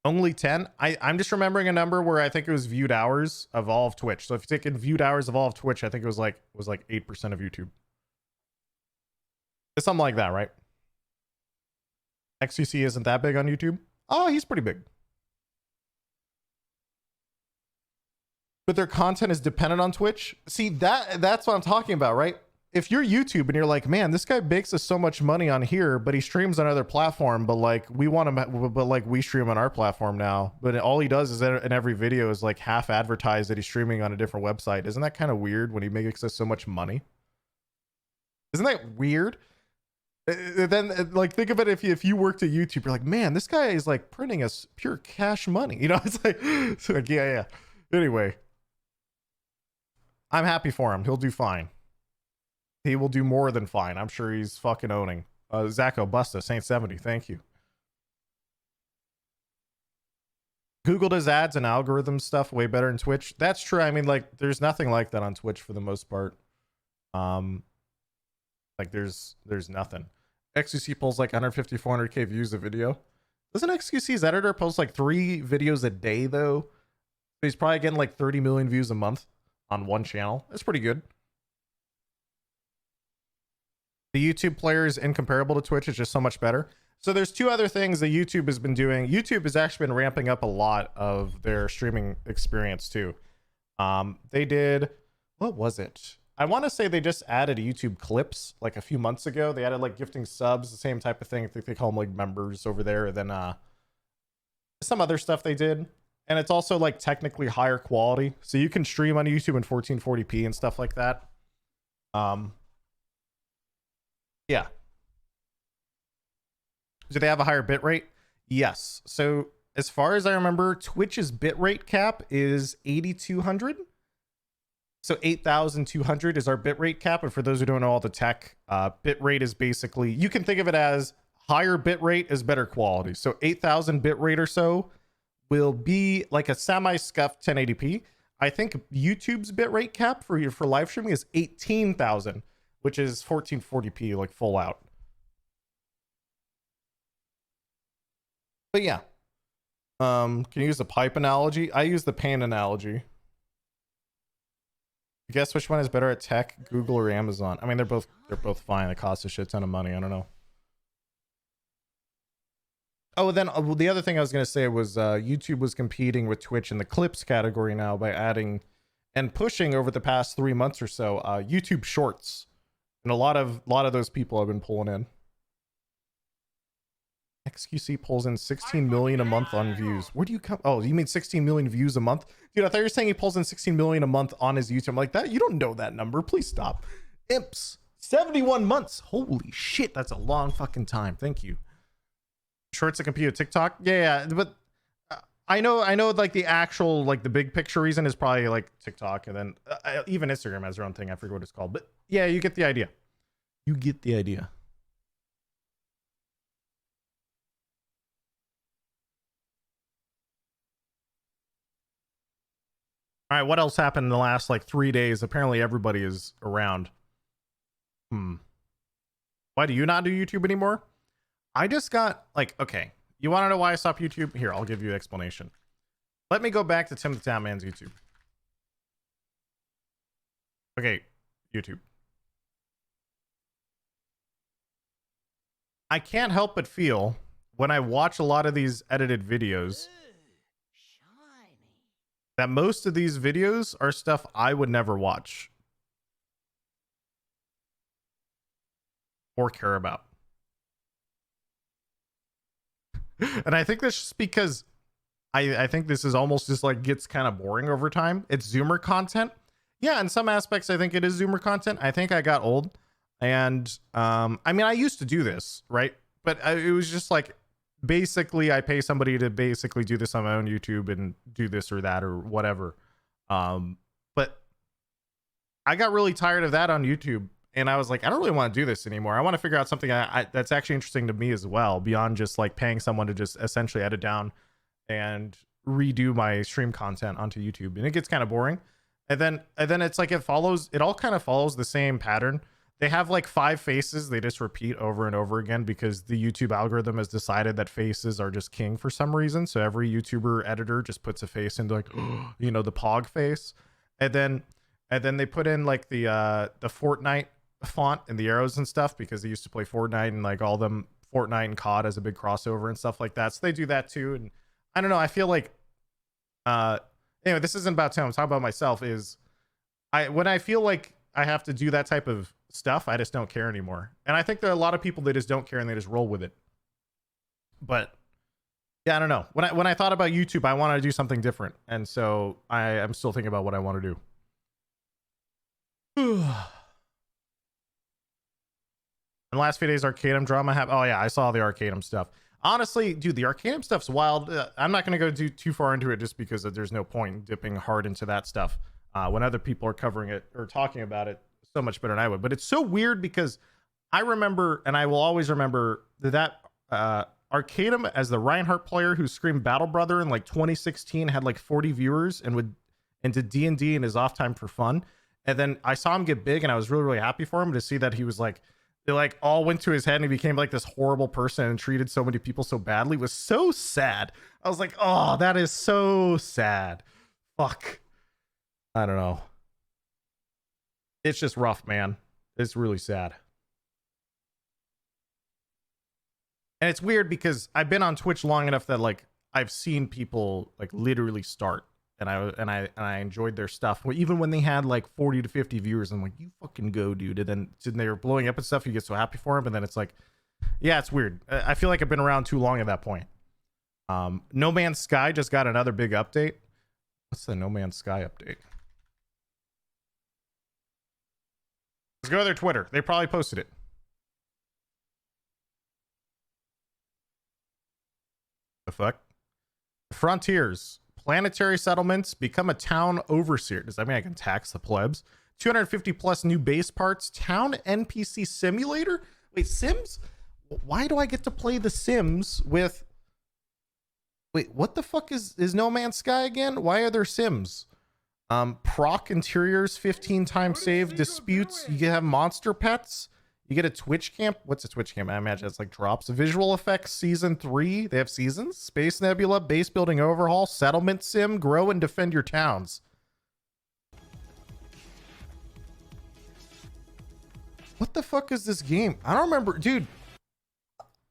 [SPEAKER 1] Only 10. I'm just remembering a number where I think it was viewed hours of all of Twitch. So if you take in viewed hours of all of Twitch, I think it was like 8% of YouTube. It's something like that, right? XCC isn't that big on YouTube. Oh, he's pretty big. But their content is dependent on Twitch. See, that's what I'm talking about, right? If you're YouTube and you're like, man, this guy makes us so much money on here, but he streams on another platform, but like we want him, but like we stream on our platform now, but all he does is in every video is like half advertise that he's streaming on a different website. Isn't that kind of weird when he makes us so much money? Isn't that weird? Then like think of it, if you worked at YouTube, you're like, man, this guy is like printing us pure cash money. You know, it's like yeah. Anyway, I'm happy for him. He'll do fine. He will do more than fine. I'm sure he's fucking owning. Zacho Busta, Saint 70, thank you. Google does ads and algorithm stuff way better than Twitch. That's true. I mean, like, there's nothing like that on Twitch for the most part. Like, there's nothing. XQC pulls like 150, 400k views a video. Doesn't XQC's editor post like 3 videos a day though? So he's probably getting like 30 million views a month on one channel. That's pretty good. The YouTube player is incomparable to Twitch. It's just so much better. So there's 2 other things that YouTube has been doing. YouTube has actually been ramping up a lot of their streaming experience too. They did, what was it? I want to say they just added YouTube clips like a few months ago. They added like gifting subs, the same type of thing. I think they call them like members over there. And then some other stuff they did. and it's also like technically higher quality, so you can stream on YouTube in 1440p and stuff like that. Yeah. Do they have a higher bit rate? Yes. So as far as I remember, Twitch's bitrate cap is 8200. So 8200 is our bitrate cap. And for those who don't know all the tech, bitrate is basically, you can think of it as higher bitrate is better quality. So 8000 bitrate or so will be like a semi-scuffed 1080p. I think YouTube's bitrate cap for live streaming is 18,000, which is 1440p, like full out. But yeah. Can you use the pipe analogy? I use the pan analogy. Guess which one is better at tech, Google or Amazon? I mean, they're both fine. They cost a shit ton of money. I don't know. Oh, then the other thing I was gonna say was YouTube was competing with Twitch in the clips category now by adding and pushing over the past 3 months or so YouTube Shorts, and a lot of those people have been pulling in. XQC pulls in 16 million a month on views. Where do you come? Oh, you mean 16 million views a month? Dude, I thought you were saying he pulls in 16 million a month on his YouTube. I'm like, that, you don't know that number. Please stop. Imps. 71 months. Holy shit. That's a long fucking time. Thank you. Shorts to compete with TikTok? Yeah, but I know like the actual, like the big picture reason is probably like TikTok, and then even Instagram has their own thing. I forget what it's called. But yeah, you get the idea. You get the idea. All right, what else happened in the last like 3 days? Apparently everybody is around. Why do you not do YouTube anymore? I just got like, okay, you want to know why I stopped YouTube? Here, I'll give you an explanation. Let me go back to Tim the Tap Man's YouTube. Okay, YouTube. I can't help but feel when I watch a lot of these edited videos that most of these videos are stuff I would never watch or care about. And I think that's just because I think this is almost just like gets kind of boring over time. It's Zoomer content. Yeah, in some aspects, I think it is Zoomer content. I think I got old. And I mean, I used to do this, right? But it was just like, basically, I pay somebody to basically do this on my own YouTube and do this or that or whatever. But I got really tired of that on YouTube. And I was like, I don't really want to do this anymore. I want to figure out something that's actually interesting to me as well, beyond just like paying someone to just essentially edit down and redo my stream content onto YouTube. And it gets kind of boring. And then it's like it all kind of follows the same pattern. They have like 5 faces they just repeat over and over again because the YouTube algorithm has decided that faces are just king for some reason. So every YouTuber editor just puts a face into like, you know, the Pog face. And then they put in like the Fortnite font and the arrows and stuff because they used to play Fortnite, and like all them Fortnite and COD as a big crossover and stuff like that. So they do that too. And I don't know. I feel like, anyway, this isn't about Tim. I'm talking about myself. When I feel like I have to do that type of stuff, I just don't care anymore. And I think there are a lot of people that just don't care and they just roll with it. But yeah, I don't know. When I thought about YouTube, I wanted to do something different. And so I'm still thinking about what I want to do. In the last few days, Arcadum drama happened. Oh yeah, I saw the Arcadum stuff. Honestly, dude, the Arcadum stuff's wild. I'm not going to go too far into it just because there's no point in dipping hard into that stuff when other people are covering it or talking about it so much better than I would. But it's so weird because I remember, and I will always remember that Arcadum as the Reinhardt player who screamed Battle Brother in like 2016 had like 40 viewers and would into D&D in his off time for fun. And then I saw him get big and I was really, really happy for him to see that he was like, they like all went to his head and he became like this horrible person and treated so many people so badly. It was so sad. I was like, oh, that is so sad. Fuck. I don't know. It's just rough, man. It's really sad. And it's weird because I've been on Twitch long enough that like I've seen people like literally start and I enjoyed their stuff. Even when they had like 40 to 50 viewers, I'm like, you fucking go, dude. And then they were blowing up and stuff. You get so happy for them. And then it's like, yeah, it's weird. I feel like I've been around too long at that point. No Man's Sky just got another big update. What's the No Man's Sky update? Let's go to their Twitter. They probably posted it. The fuck? Frontiers. Planetary settlements become a town overseer. Does that mean I can tax the plebs? 250 plus new base parts. Town NPC simulator? Wait, Sims? Why do I get to play The Sims with... Wait, what the fuck is No Man's Sky again? Why are there Sims? Proc interiors, 15 times save, disputes. You can have monster pets. You get a Twitch camp. What's a Twitch camp? I imagine it's like drops. Visual effects season 3. They have seasons. Space Nebula, base building overhaul, settlement sim, grow and defend your towns. What the fuck is this game? I don't remember, dude.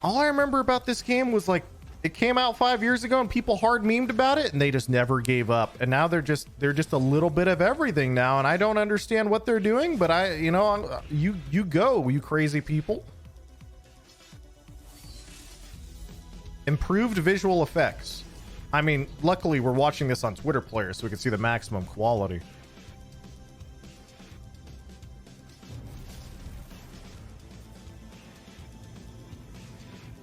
[SPEAKER 1] All I remember about this game was like it came out 5 years ago and people hard memed about it and they just never gave up. And now they're just a little bit of everything now. And I don't understand what they're doing, but you go, you crazy people. Improved visual effects. I mean, luckily we're watching this on Twitter Player so we can see the maximum quality.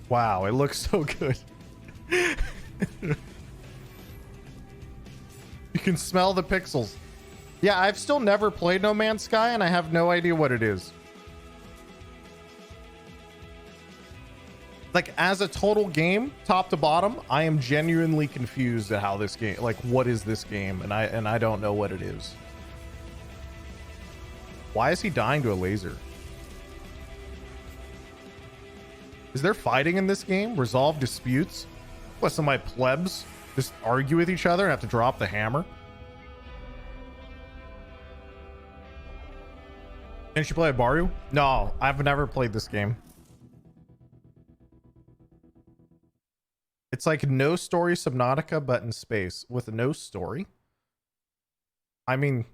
[SPEAKER 1] Wow, it looks so good. You can smell the pixels. Yeah, I've still never played No Man's Sky and I have no idea what it is. Like as a total game, top to bottom, I am genuinely confused at how this game, like what is this game? And I don't know what it is. Why is he dying to a laser? Is there fighting in this game? Resolve disputes? What, some of my plebs just argue with each other and have to drop the hammer? Didn't you play Baru? No, I've never played this game. It's like No Story Subnautica, but in space with no story. I mean,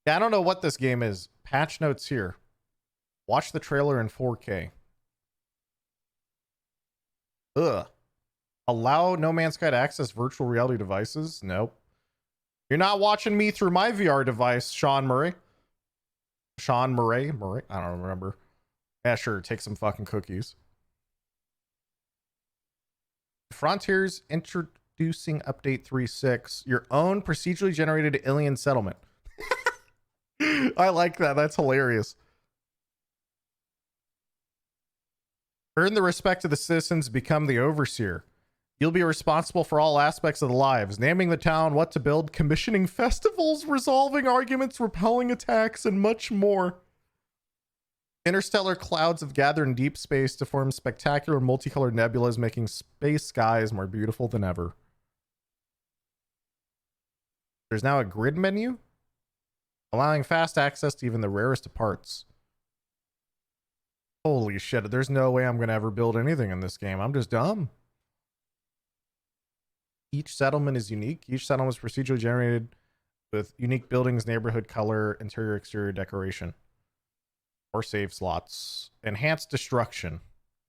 [SPEAKER 1] yeah, I don't know what this game is. Patch notes here. Watch the trailer in 4K. Ugh. Allow No Man's Sky to access virtual reality devices? Nope. You're not watching me through my VR device, Sean Murray. Sean Murray? Murray? I don't remember. Yeah, sure. Take some fucking cookies. Frontiers introducing update 3.6. Your own procedurally generated alien settlement. I like that. That's hilarious. Earn the respect of the citizens, become the overseer. You'll be responsible for all aspects of the lives, naming the town, what to build, commissioning festivals, resolving arguments, repelling attacks, and much more. Interstellar clouds have gathered in deep space to form spectacular multicolored nebulas, making space skies more beautiful than ever. There's now a grid menu, allowing fast access to even the rarest of parts. Holy shit, there's no way I'm going to ever build anything in this game. I'm just dumb. Each settlement is unique. Each settlement is procedurally generated with unique buildings, neighborhood color, interior, exterior decoration. Or save slots. Enhanced destruction.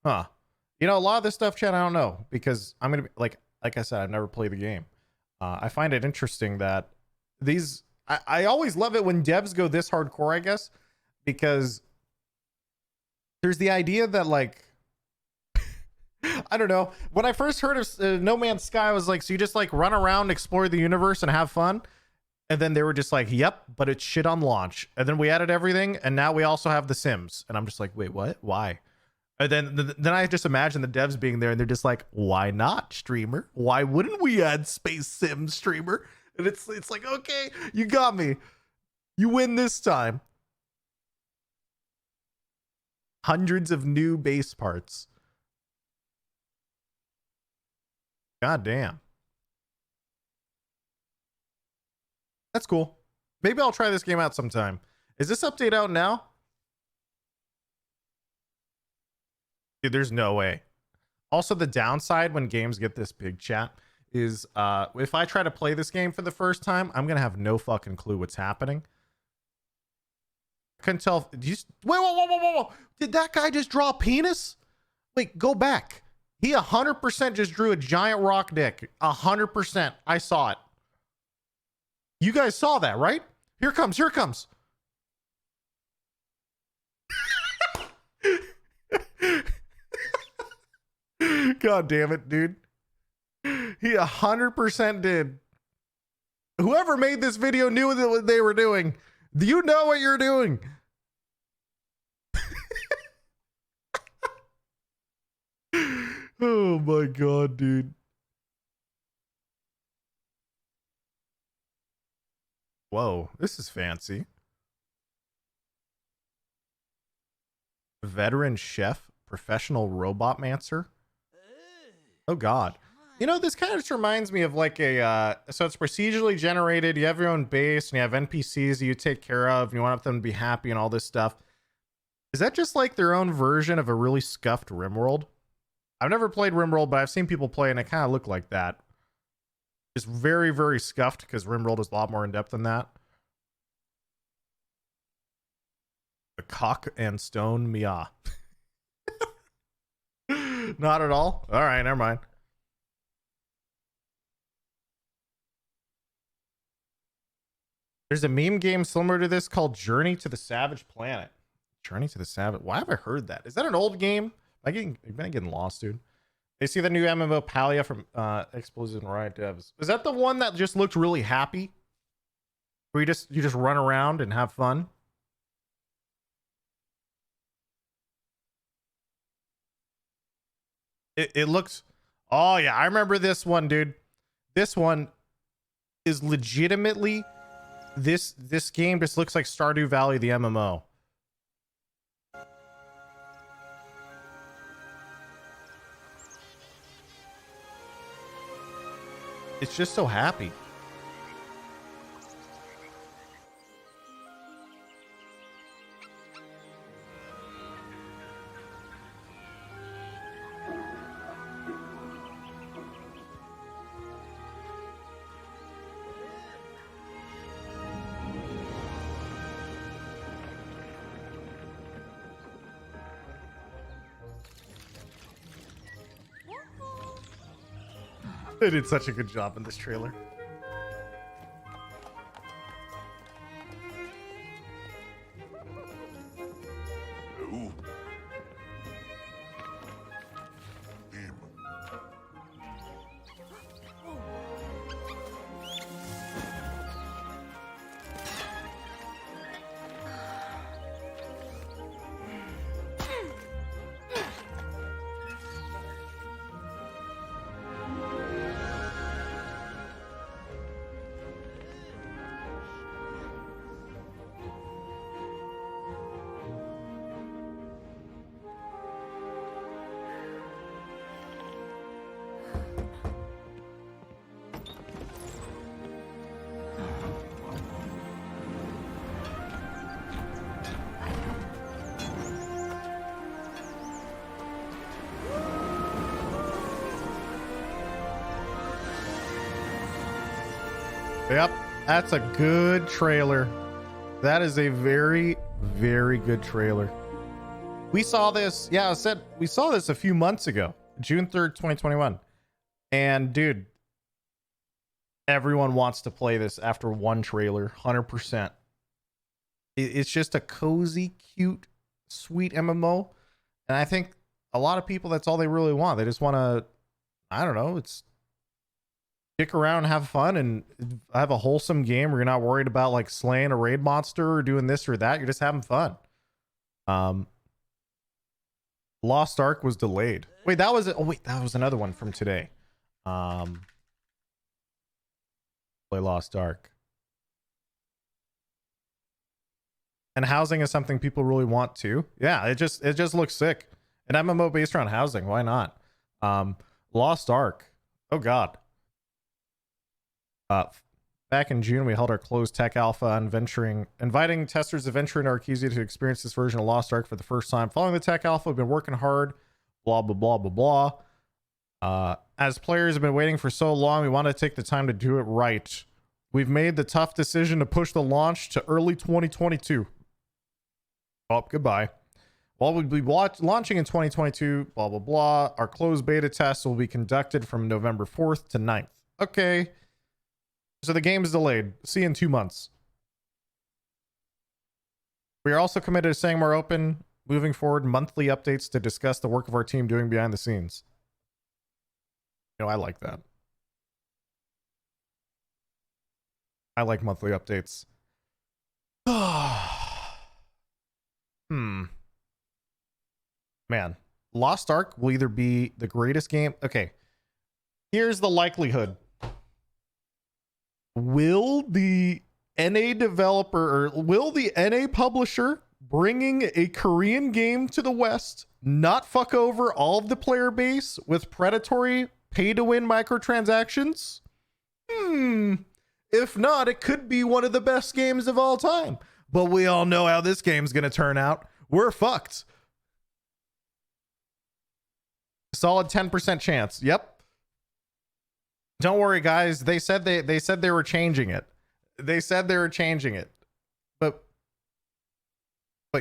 [SPEAKER 1] Huh. You know, a lot of this stuff, Chad, I don't know. Because I'm going to be, like I said, I've never played the game. I find it interesting that these... I always love it when devs go this hardcore, I guess. Because... there's the idea that like I don't know, when I first heard of No Man's Sky, I was like, so you just like run around, explore the universe and have fun? And then they were just like, yep, but it's shit on launch. And then we added everything and now we also have the Sims. And I'm just like, wait, what? Why? And then I just imagine the devs being there and they're just like, why not, streamer? Why wouldn't we add Space Sim, streamer? And it's like, okay, you got me, you win this time. Hundreds of new base parts. God damn. That's cool. Maybe I'll try this game out sometime. Is this update out now? Dude, there's no way. Also, the downside when games get this big chat is if I try to play this game for the first time, I'm gonna have no fucking clue what's happening. I couldn't tell. Wait, whoa. Did that guy just draw a penis? Wait, go back. He 100% just drew a giant rock dick. 100%. I saw it. You guys saw that, right? Here comes. Here comes. God damn it, dude. He 100% did. Whoever made this video knew what they were doing. Do you know what you're doing? Oh my god, dude. Whoa, this is fancy. Veteran chef, professional robot mancer. Oh god. You know, this kind of just reminds me of like a so it's procedurally generated, you have your own base and you have NPCs that you take care of and you want them to be happy and all this stuff. Is that just like their own version of a really scuffed RimWorld? I've never played RimWorld, but I've seen people play and it kind of look like that. It's very, very scuffed because RimWorld is a lot more in depth than that. The cock and stone Mia. Not at all. All right, never mind. There's a meme game similar to this called Journey to the Savage Planet. Journey to the Savage. Why have I heard that? Is that an old game? Am I getting lost, dude? They see the new MMO Palia from Explosion Riot Devs. Is that the one that just looked really happy? Where you just run around and have fun? It looks. Oh yeah, I remember this one, dude. This one is legitimately this game just looks like Stardew Valley, the MMO. It's just so happy. They did such a good job in this trailer.
[SPEAKER 3] Ooh. Damn.
[SPEAKER 1] Yep, that's a good trailer. That is a very, very good trailer. We saw this, yeah, I said we saw this a few months ago, June 3rd, 2021. And dude, everyone wants to play this after one trailer, 100%. It's just a cozy, cute, sweet MMO. And I think a lot of people, that's all they really want. They just want to, I don't know, it's stick around and have fun and have a wholesome game where you're not worried about like slaying a raid monster or doing this or that. You're just having fun. Lost Ark was delayed. Wait, that was that was another one from today. Play Lost Ark. And housing is something people really want too. Yeah, it just looks sick. An MMO based around housing, why not? Lost Ark. Oh god. Back in June, we held our closed tech alpha on inviting testers to venture into Arcesia to experience this version of Lost Ark for the first time. Following the tech alpha, we've been working hard, blah, blah, blah, blah, blah. As players have been waiting for so long, we want to take the time to do it right. We've made the tough decision to push the launch to early 2022. Oh, goodbye. While we'll be launching in 2022, blah, blah, blah. Our closed beta test will be conducted from November 4th to 9th. Okay. So the game is delayed. See you in 2 months. We are also committed to staying more open, moving forward monthly updates to discuss the work of our team doing behind the scenes. You know, I like that. I like monthly updates. Man, Lost Ark will either be the greatest game. Okay, here's the likelihood. Will the NA developer or will the NA publisher bringing a Korean game to the West not fuck over all of the player base with predatory pay-to-win microtransactions? If not, it could be one of the best games of all time. But we all know how this game's going to turn out. We're fucked. Solid 10% chance. Yep. Don't worry, guys. They said they were changing it. They said they were changing it. But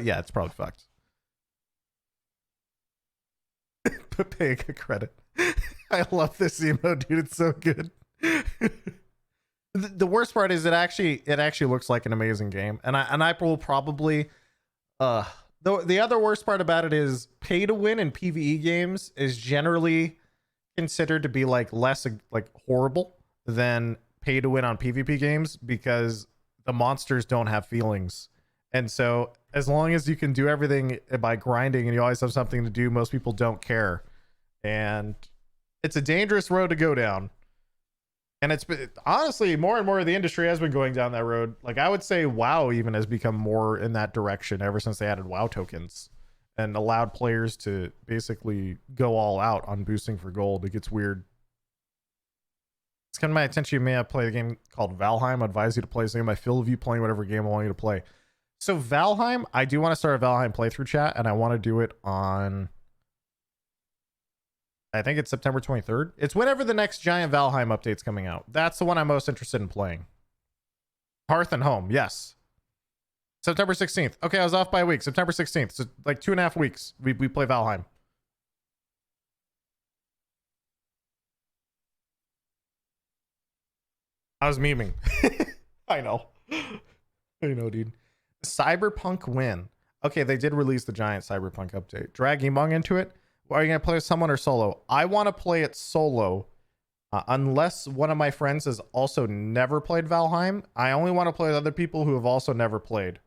[SPEAKER 1] yeah, it's probably fucked. Papega credit. I love this emo, dude. It's so good. The worst part is it actually looks like an amazing game, and I will probably the other worst part about it is pay to win in PvE games is generally considered to be like less like horrible than pay to win on PvP games because the monsters don't have feelings. And so as long as you can do everything by grinding and you always have something to do, most people don't care. And it's a dangerous road to go down. And it's been, honestly, more and more of the industry has been going down that road. Like I would say WoW even has become more in that direction ever since they added WoW tokens and allowed players to basically go all out on boosting for gold. It gets weird. It's come to my attention you may have played a game called Valheim. I advise you to play this game. I feel of you playing whatever game I want you to play. So Valheim, I do want to start a Valheim playthrough chat, and I want to do it on, I think it's September 23rd. It's whenever the next giant Valheim update's coming out. That's the one I'm most interested in playing. Hearth and Home, yes. September 16th. Okay, I was off by a week. September 16th. So like 2.5 weeks. We play Valheim. I was memeing. I know. I know, dude. Cyberpunk win. Okay, they did release the giant Cyberpunk update. Drag Emong into it. Are you going to play with someone or solo? I want to play it solo. Unless one of my friends has also never played Valheim. I only want to play with other people who have also never played.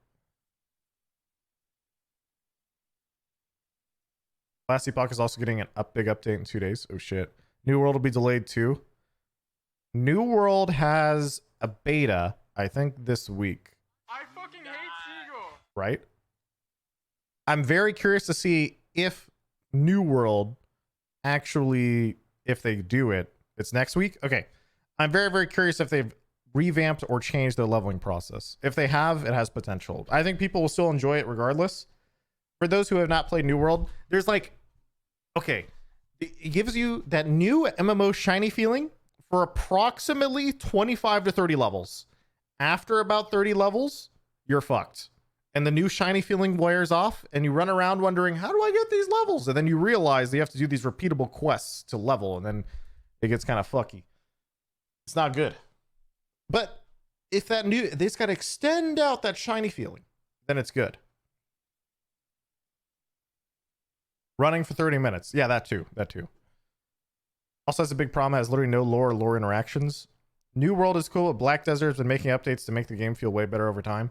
[SPEAKER 1] Last Epoch is also getting a big update in 2 days. Oh shit. New World will be delayed too. New World has a beta, I think this week.
[SPEAKER 4] I fucking hate Seagull.
[SPEAKER 1] Right? I'm very curious to see if New World actually, if they do it, it's next week. Okay. I'm very, very curious if they've revamped or changed their leveling process. If they have, it has potential. I think people will still enjoy it regardless. For those who have not played New World, there's like, okay, it gives you that new MMO shiny feeling for approximately 25 to 30 levels. After about 30 levels, you're fucked. And the new shiny feeling wears off, and you run around wondering, how do I get these levels? And then you realize that you have to do these repeatable quests to level, and then it gets kind of fucky. It's not good. But if that new, they just got to extend out that shiny feeling, then it's good. Running for 30 minutes. Yeah, that too. That too. Also has a big problem. It has literally no lore interactions. New World is cool, but Black Desert has been making updates to make the game feel way better over time.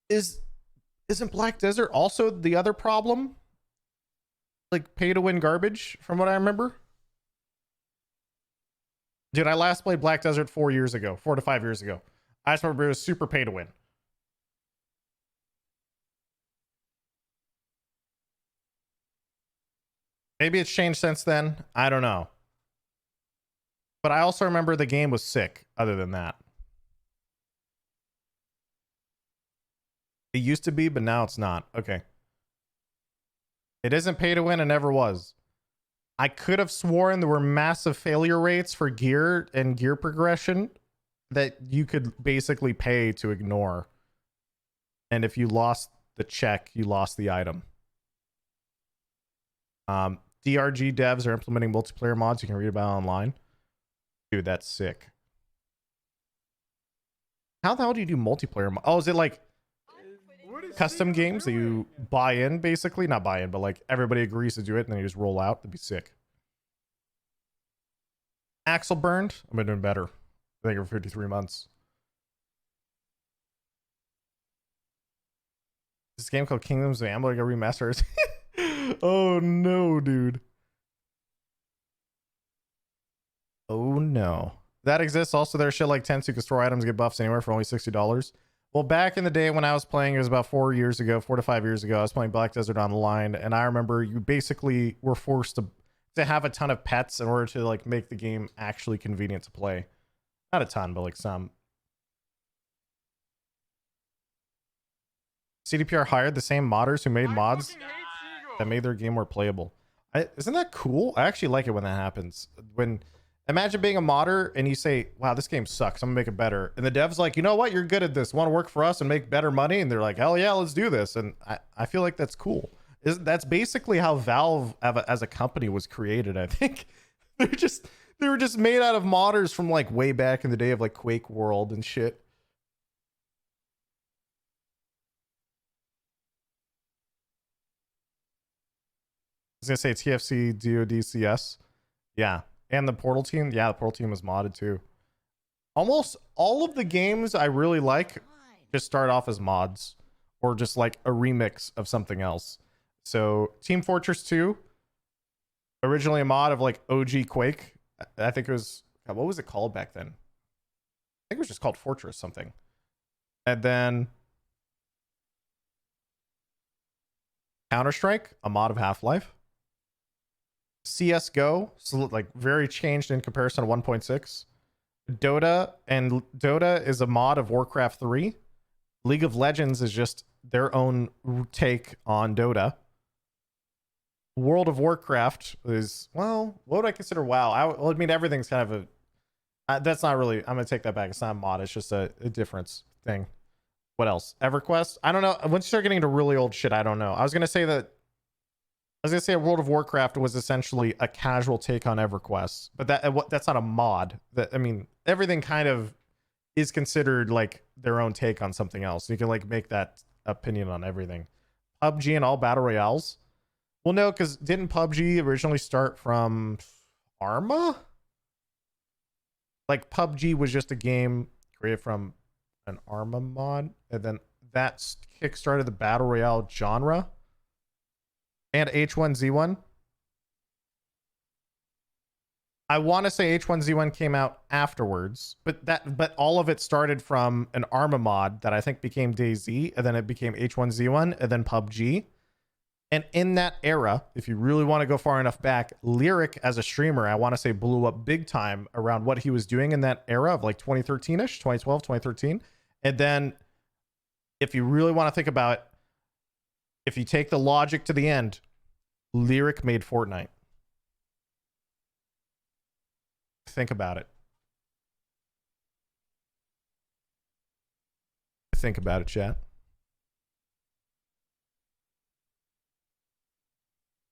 [SPEAKER 1] Isn't Black Desert also the other problem? Like pay to win garbage, from what I remember. Dude, I last played Black Desert 4 to 5 years ago. I just remember it was super pay to win. Maybe it's changed since then. I don't know. But I also remember the game was sick other than that. It used to be, but now it's not. Okay. It isn't pay to win and never was. I could have sworn there were massive failure rates for gear and gear progression that you could basically pay to ignore. And if you lost the check, you lost the item. DRG devs are implementing multiplayer mods you can read about online. Dude, that's sick. How the hell do you do multiplayer? Oh, is it like custom games that you buy in, basically? Not buy in, but like everybody agrees to do it and then you just roll out? That'd be sick. Axel burned. I've been doing better. I think for 53 months. This game called Kingdoms of Amalur got remastered. Oh no, dude. Oh no. That exists. Also, there's shit like tents. You can store items, get buffs anywhere for only $60. Well, back in the day when I was playing, it was about 4 to 5 years ago. I was playing Black Desert Online, and I remember you basically were forced to have a ton of pets in order to like make the game actually convenient to play. Not a ton, but like some. CDPR hired the same modders who made mods
[SPEAKER 4] fucking hate Seagull.
[SPEAKER 1] that made their game more playable. Isn't that cool? I actually like it when that happens. When imagine being a modder and you say, wow, this game sucks, I'm gonna make it better, and the dev's like, you know what, you're good at this, want to work for us and make better money? And they're like, hell yeah, let's do this. And I feel like that's cool. That's basically how Valve as a company was created. I think they were just made out of modders from like way back in the day of like Quake World and shit. I was gonna say TFC DODCS. Yeah. And the Portal team. Yeah, the Portal team was modded too. Almost all of the games I really like just start off as mods or just like a remix of something else. So Team Fortress 2, originally a mod of like OG Quake. I think it was, God, what was it called back then? I think it was just called Fortress something. And then Counter-Strike, a mod of Half-Life. CSGO, so like very changed in comparison to 1.6. Dota, and Dota is a mod of Warcraft 3. League of Legends is just their own take on Dota. World of Warcraft is, well, what would I consider WoW? I mean, everything's kind of a, that's not really, I'm gonna take that back. It's not a mod, it's just a difference thing. What else? EverQuest? I don't know. Once you start getting into really old shit, I don't know. I was gonna say World of Warcraft was essentially a casual take on EverQuest, but that's not a mod. That, I mean, everything kind of is considered like their own take on something else. You can like make that opinion on everything. PUBG and all battle royales. Well, no, because didn't PUBG originally start from Arma? Like PUBG was just a game created from an Arma mod, and then that kickstarted the battle royale genre. And H1Z1. I want to say H1Z1 came out afterwards, but all of it started from an Arma mod that I think became DayZ, and then it became H1Z1, and then PUBG. And in that era, if you really want to go far enough back, Lyric as a streamer, I want to say blew up big time around what he was doing in that era of like 2013-ish, 2012, 2013. And then if you really want to think about it, if you take the logic to the end, Lyric made Fortnite. Think about it. Think about it, chat.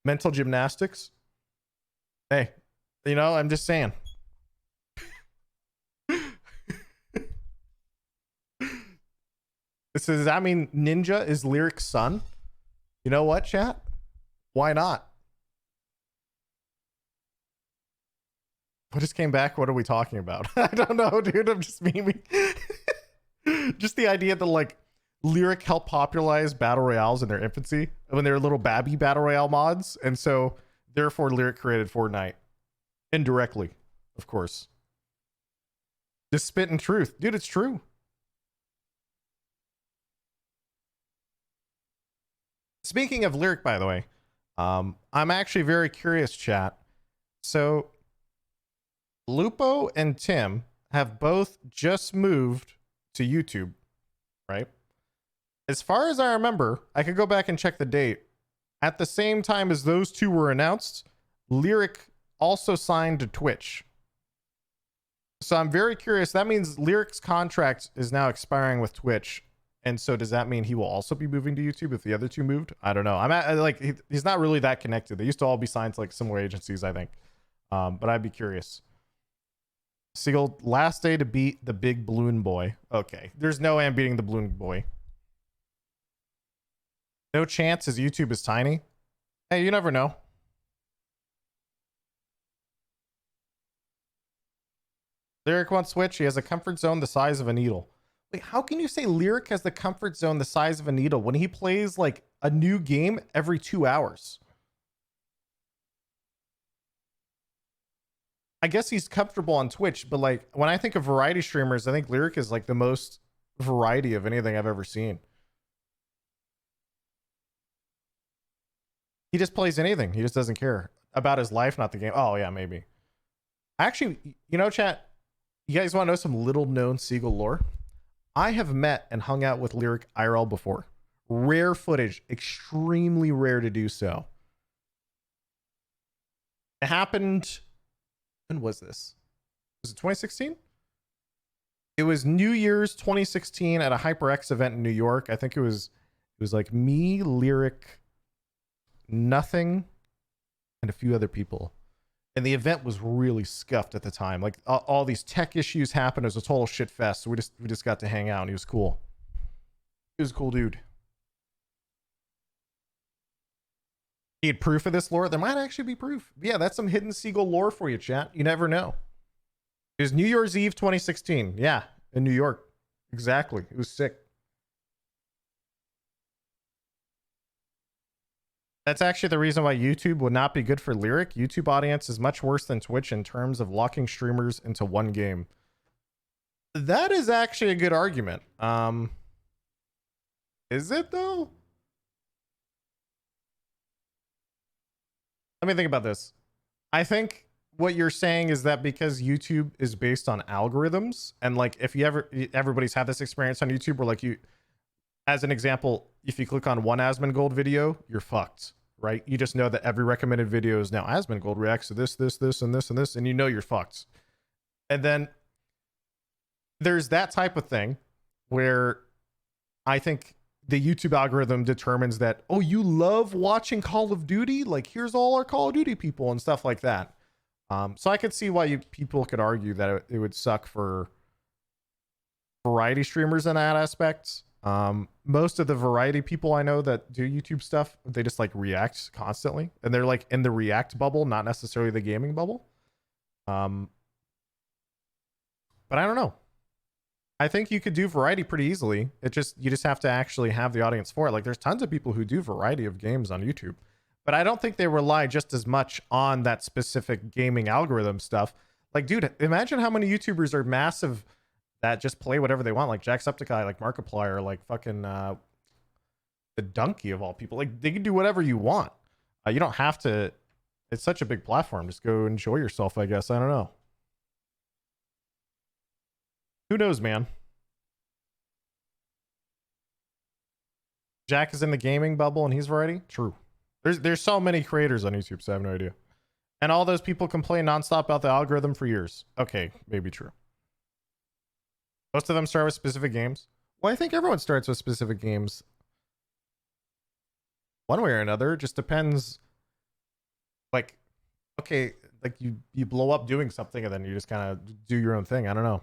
[SPEAKER 1] Mental gymnastics. Hey, you know, I'm just saying. Does that mean Ninja is Lyric's son? You know what, chat? Why not? What just came back? What are we talking about? I don't know, dude. I'm just memeing. Just the idea that like Lyric helped popularize battle royales in their infancy when they were little babby battle royale mods, and so therefore Lyric created Fortnite indirectly, of course. Just spitting truth, dude. It's true. Speaking of Lyric, by the way, I'm actually very curious, chat. So Lupo and Tim have both just moved to YouTube, right? As far as I remember, I could go back and check the date. At the same time as those two were announced, Lyric also signed to Twitch. So I'm very curious. That means Lyric's contract is now expiring with Twitch. And so does that mean he will also be moving to YouTube if the other two moved? I don't know. He's not really that connected. They used to all be signed to like similar agencies, I think. But I'd be curious. Seagull, last day to beat the big balloon boy. Okay. There's no way I'm beating the balloon boy. No chance his YouTube is tiny. Hey, you never know. Lyric wants Switch. He has a comfort zone the size of a needle. Wait, how can you say Lyric has the comfort zone the size of a needle when he plays like a new game every 2 hours? I guess he's comfortable on Twitch, but like when I think of variety streamers, I think Lyric is like the most variety of anything I've ever seen. He just plays anything. He just doesn't care about his life, not the game. Oh yeah, maybe. Actually, you know, chat, you guys want to know some little known Seagull lore? I have met and hung out with Lyric IRL before. Rare footage, extremely rare to do so. It happened. When was this? Was it 2016? It was New Year's 2016 at a HyperX event in New York. I think it was like me, Lyric, Nothing, and a few other people. And the event was really scuffed at the time. Like all these tech issues happened. It was a total shit fest. So we just got to hang out, and he was cool. He was a cool dude. He had proof of this lore. There might actually be proof. Yeah, that's some hidden Seagull lore for you, chat. You never know. It was New Year's Eve 2016. Yeah, in New York. Exactly. It was sick. That's actually the reason why YouTube would not be good for Lyric. YouTube audience is much worse than Twitch in terms of locking streamers into one game. That is actually a good argument. Is it though? Let me think about this. I think what you're saying is that because YouTube is based on algorithms, and like if you everybody's had this experience on YouTube where like you, as an example, if you click on one Asmongold video, you're fucked, right? You just know that every recommended video is now Asmongold reacts to this, this, this, and this, and this, and you know you're fucked. And then there's that type of thing where I think the YouTube algorithm determines that, oh, you love watching Call of Duty? Like, here's all our Call of Duty people and stuff like that. So I could see why people could argue that it would suck for variety streamers in that aspect. Most of the variety people I know that do YouTube stuff, they just like react constantly, and they're like in the react bubble, not necessarily the gaming bubble. But I don't know. I think you could do variety pretty easily. You just have to actually have the audience for it. Like there's tons of people who do variety of games on YouTube, but I don't think they rely just as much on that specific gaming algorithm stuff. Like, dude, imagine how many YouTubers are massive that just play whatever they want, like Jacksepticeye, like Markiplier, like fucking the Donkey of all people. Like they can do whatever you want. You don't have to. It's such a big platform. Just go enjoy yourself, I guess. I don't know. Who knows, man? Jack is in the gaming bubble and he's variety. True. There's so many creators on YouTube, so I have no idea. And all those people complain nonstop about the algorithm for years. Okay, maybe true. Most of them start with specific games. Well, I think everyone starts with specific games. One way or another. It just depends. Like, okay, like you blow up doing something and then you just kind of do your own thing. I don't know.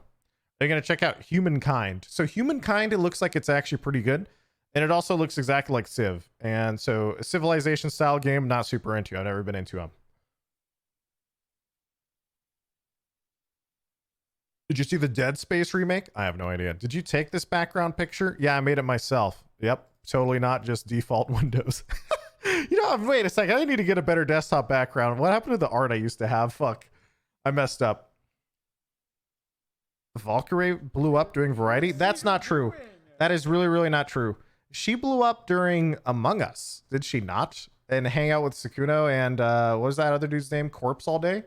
[SPEAKER 1] They're going to check out Humankind. So Humankind, it looks like it's actually pretty good. And it also looks exactly like Civ. And so a Civilization style game, not super into. I've never been into them. Did you see the Dead Space remake? I have no idea. Did you take this background picture? Yeah, I made it myself. Yep. Totally not just default Windows. You know, wait a second. I need to get a better desktop background. What happened to the art I used to have? Fuck. I messed up. Valkyrie blew up doing variety? That's not true. That is really, really not true. She blew up during Among Us, did she not? And hang out with Sakuno and what was that other dude's name? Corpse all day?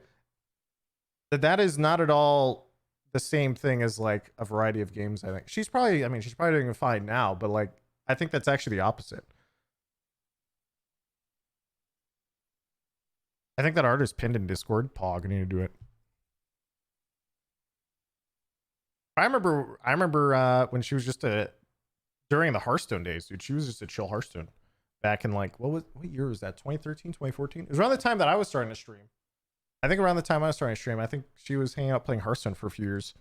[SPEAKER 1] That is not at all the same thing as like a variety of games, I think. She's probably doing fine now, but like I think that's actually the opposite. I think that art is pinned in Discord. Pog, I need to do it. I remember when she was just during the Hearthstone days, dude. She was just a chill Hearthstone back in like, what year was that? 2013, 2014? It was around the time that I was starting to stream. I think around the time I was starting to stream, I think she was hanging out playing Hearthstone for a few years.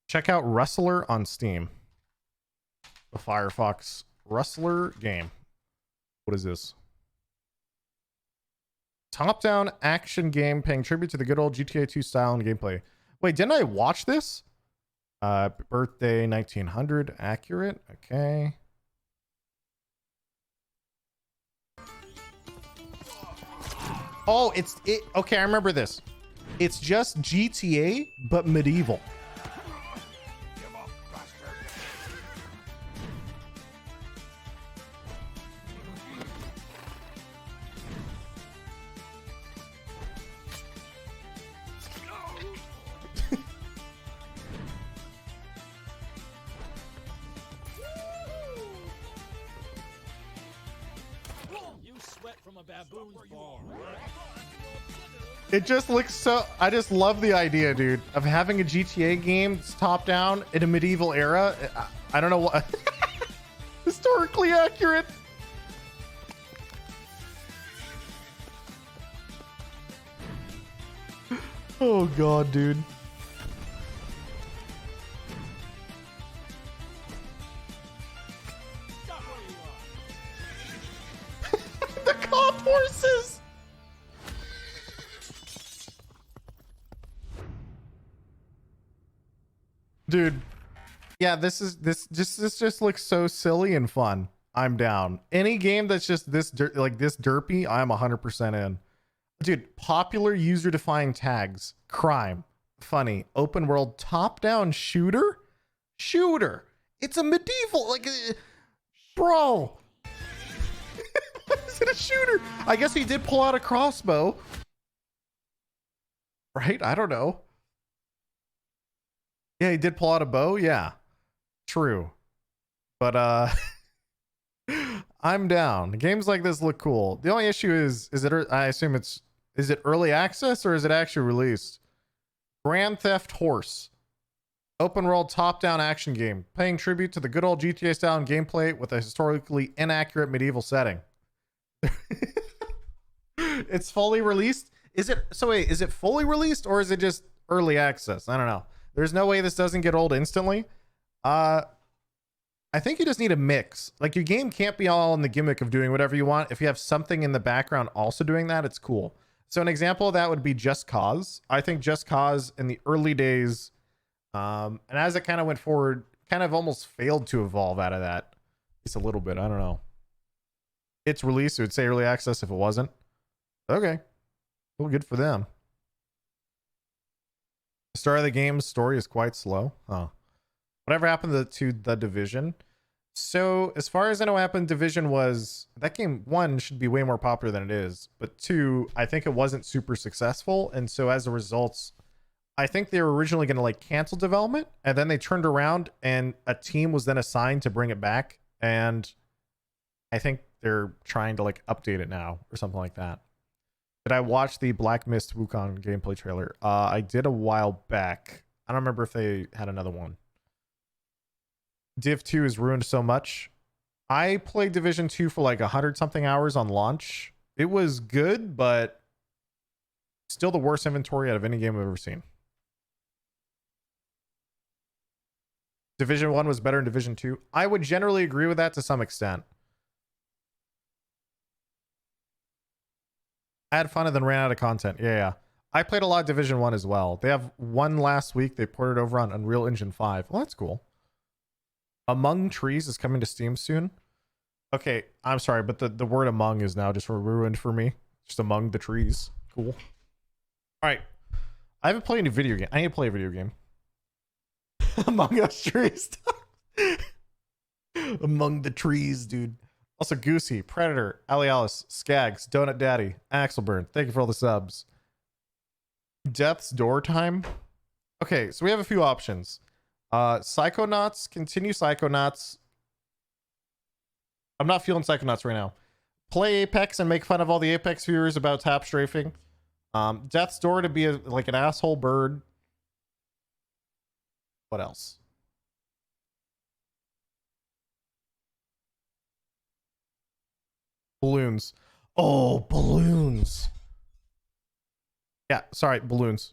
[SPEAKER 1] Check out Rustler on Steam. The Firefox Rustler game. What is this? Top-down action game paying tribute to the good old GTA 2 style and gameplay. Wait, didn't I watch this? Birthday 1900, accurate. Okay. Oh, okay, I remember this. It's just GTA but medieval. It just looks so. I just love the idea, dude, of having a GTA game that's top down in a medieval era. I don't know what. Historically accurate. Oh god, dude. The cop horses. Dude, yeah, this just looks so silly and fun. I'm down. Any game that's just this derpy, I'm 100% in. Dude, popular user-defined tags: crime, funny, open world, top-down shooter. It's a medieval bro. Why is it a shooter? I guess he did pull out a crossbow, right? I don't know. Yeah, he did pull out a bow. Yeah, true. But I'm down. Games like this look cool. The only issue is it? I assume is it early access or is it actually released? Grand Theft Horse, open world top-down action game, paying tribute to the good old GTA style and gameplay with a historically inaccurate medieval setting. It's fully released. Is it? So wait, is it fully released or is it just early access? I don't know. There's no way this doesn't get old instantly. I think you just need a mix. Like, your game can't be all in the gimmick of doing whatever you want. If you have something in the background also doing that, it's cool. So an example of that would be Just Cause. I think Just Cause in the early days, and as it kind of went forward, kind of almost failed to evolve out of that. It's a little bit. I don't know. It's released. It would say early access if it wasn't. Okay. Well, good for them. The start of the game's story is quite slow. Huh. Whatever happened to the Division? So as far as I know, what happened, Division was, that game, one, should be way more popular than it is, but two, I think it wasn't super successful, and so as a result, I think they were originally going to like cancel development, and then they turned around and a team was then assigned to bring it back, and I think they're trying to like update it now or something like that. Did I watch the Black Mist Wukong gameplay trailer? I did a while back. I don't remember if they had another one. Div 2 is ruined so much. I played Division 2 for like 100 something hours on launch. It was good, but still the worst inventory out of any game I've ever seen. Division 1 was better than Division 2. I would generally agree with that to some extent. I had fun and then ran out of content. Yeah. I played a lot of Division 1 as well. They have one last week. They ported over on Unreal Engine 5. Well, that's cool. Among Trees is coming to Steam soon. Okay, I'm sorry, but the word among is now just ruined for me. Just among the trees. Cool. All right. I haven't played any video game. I need to play a video game. Among Us Trees. Among the trees, dude. Also, Goosey, Predator, Ali Alice, Skags, Donut Daddy, Axelburn. Thank you for all the subs. Death's Door Time. Okay, so we have a few options. Psychonauts, continue Psychonauts. I'm not feeling Psychonauts right now. Play Apex and make fun of all the Apex viewers about tap strafing. Death's Door to be like an asshole bird. What else? Balloons. Oh, balloons. Yeah, sorry, balloons.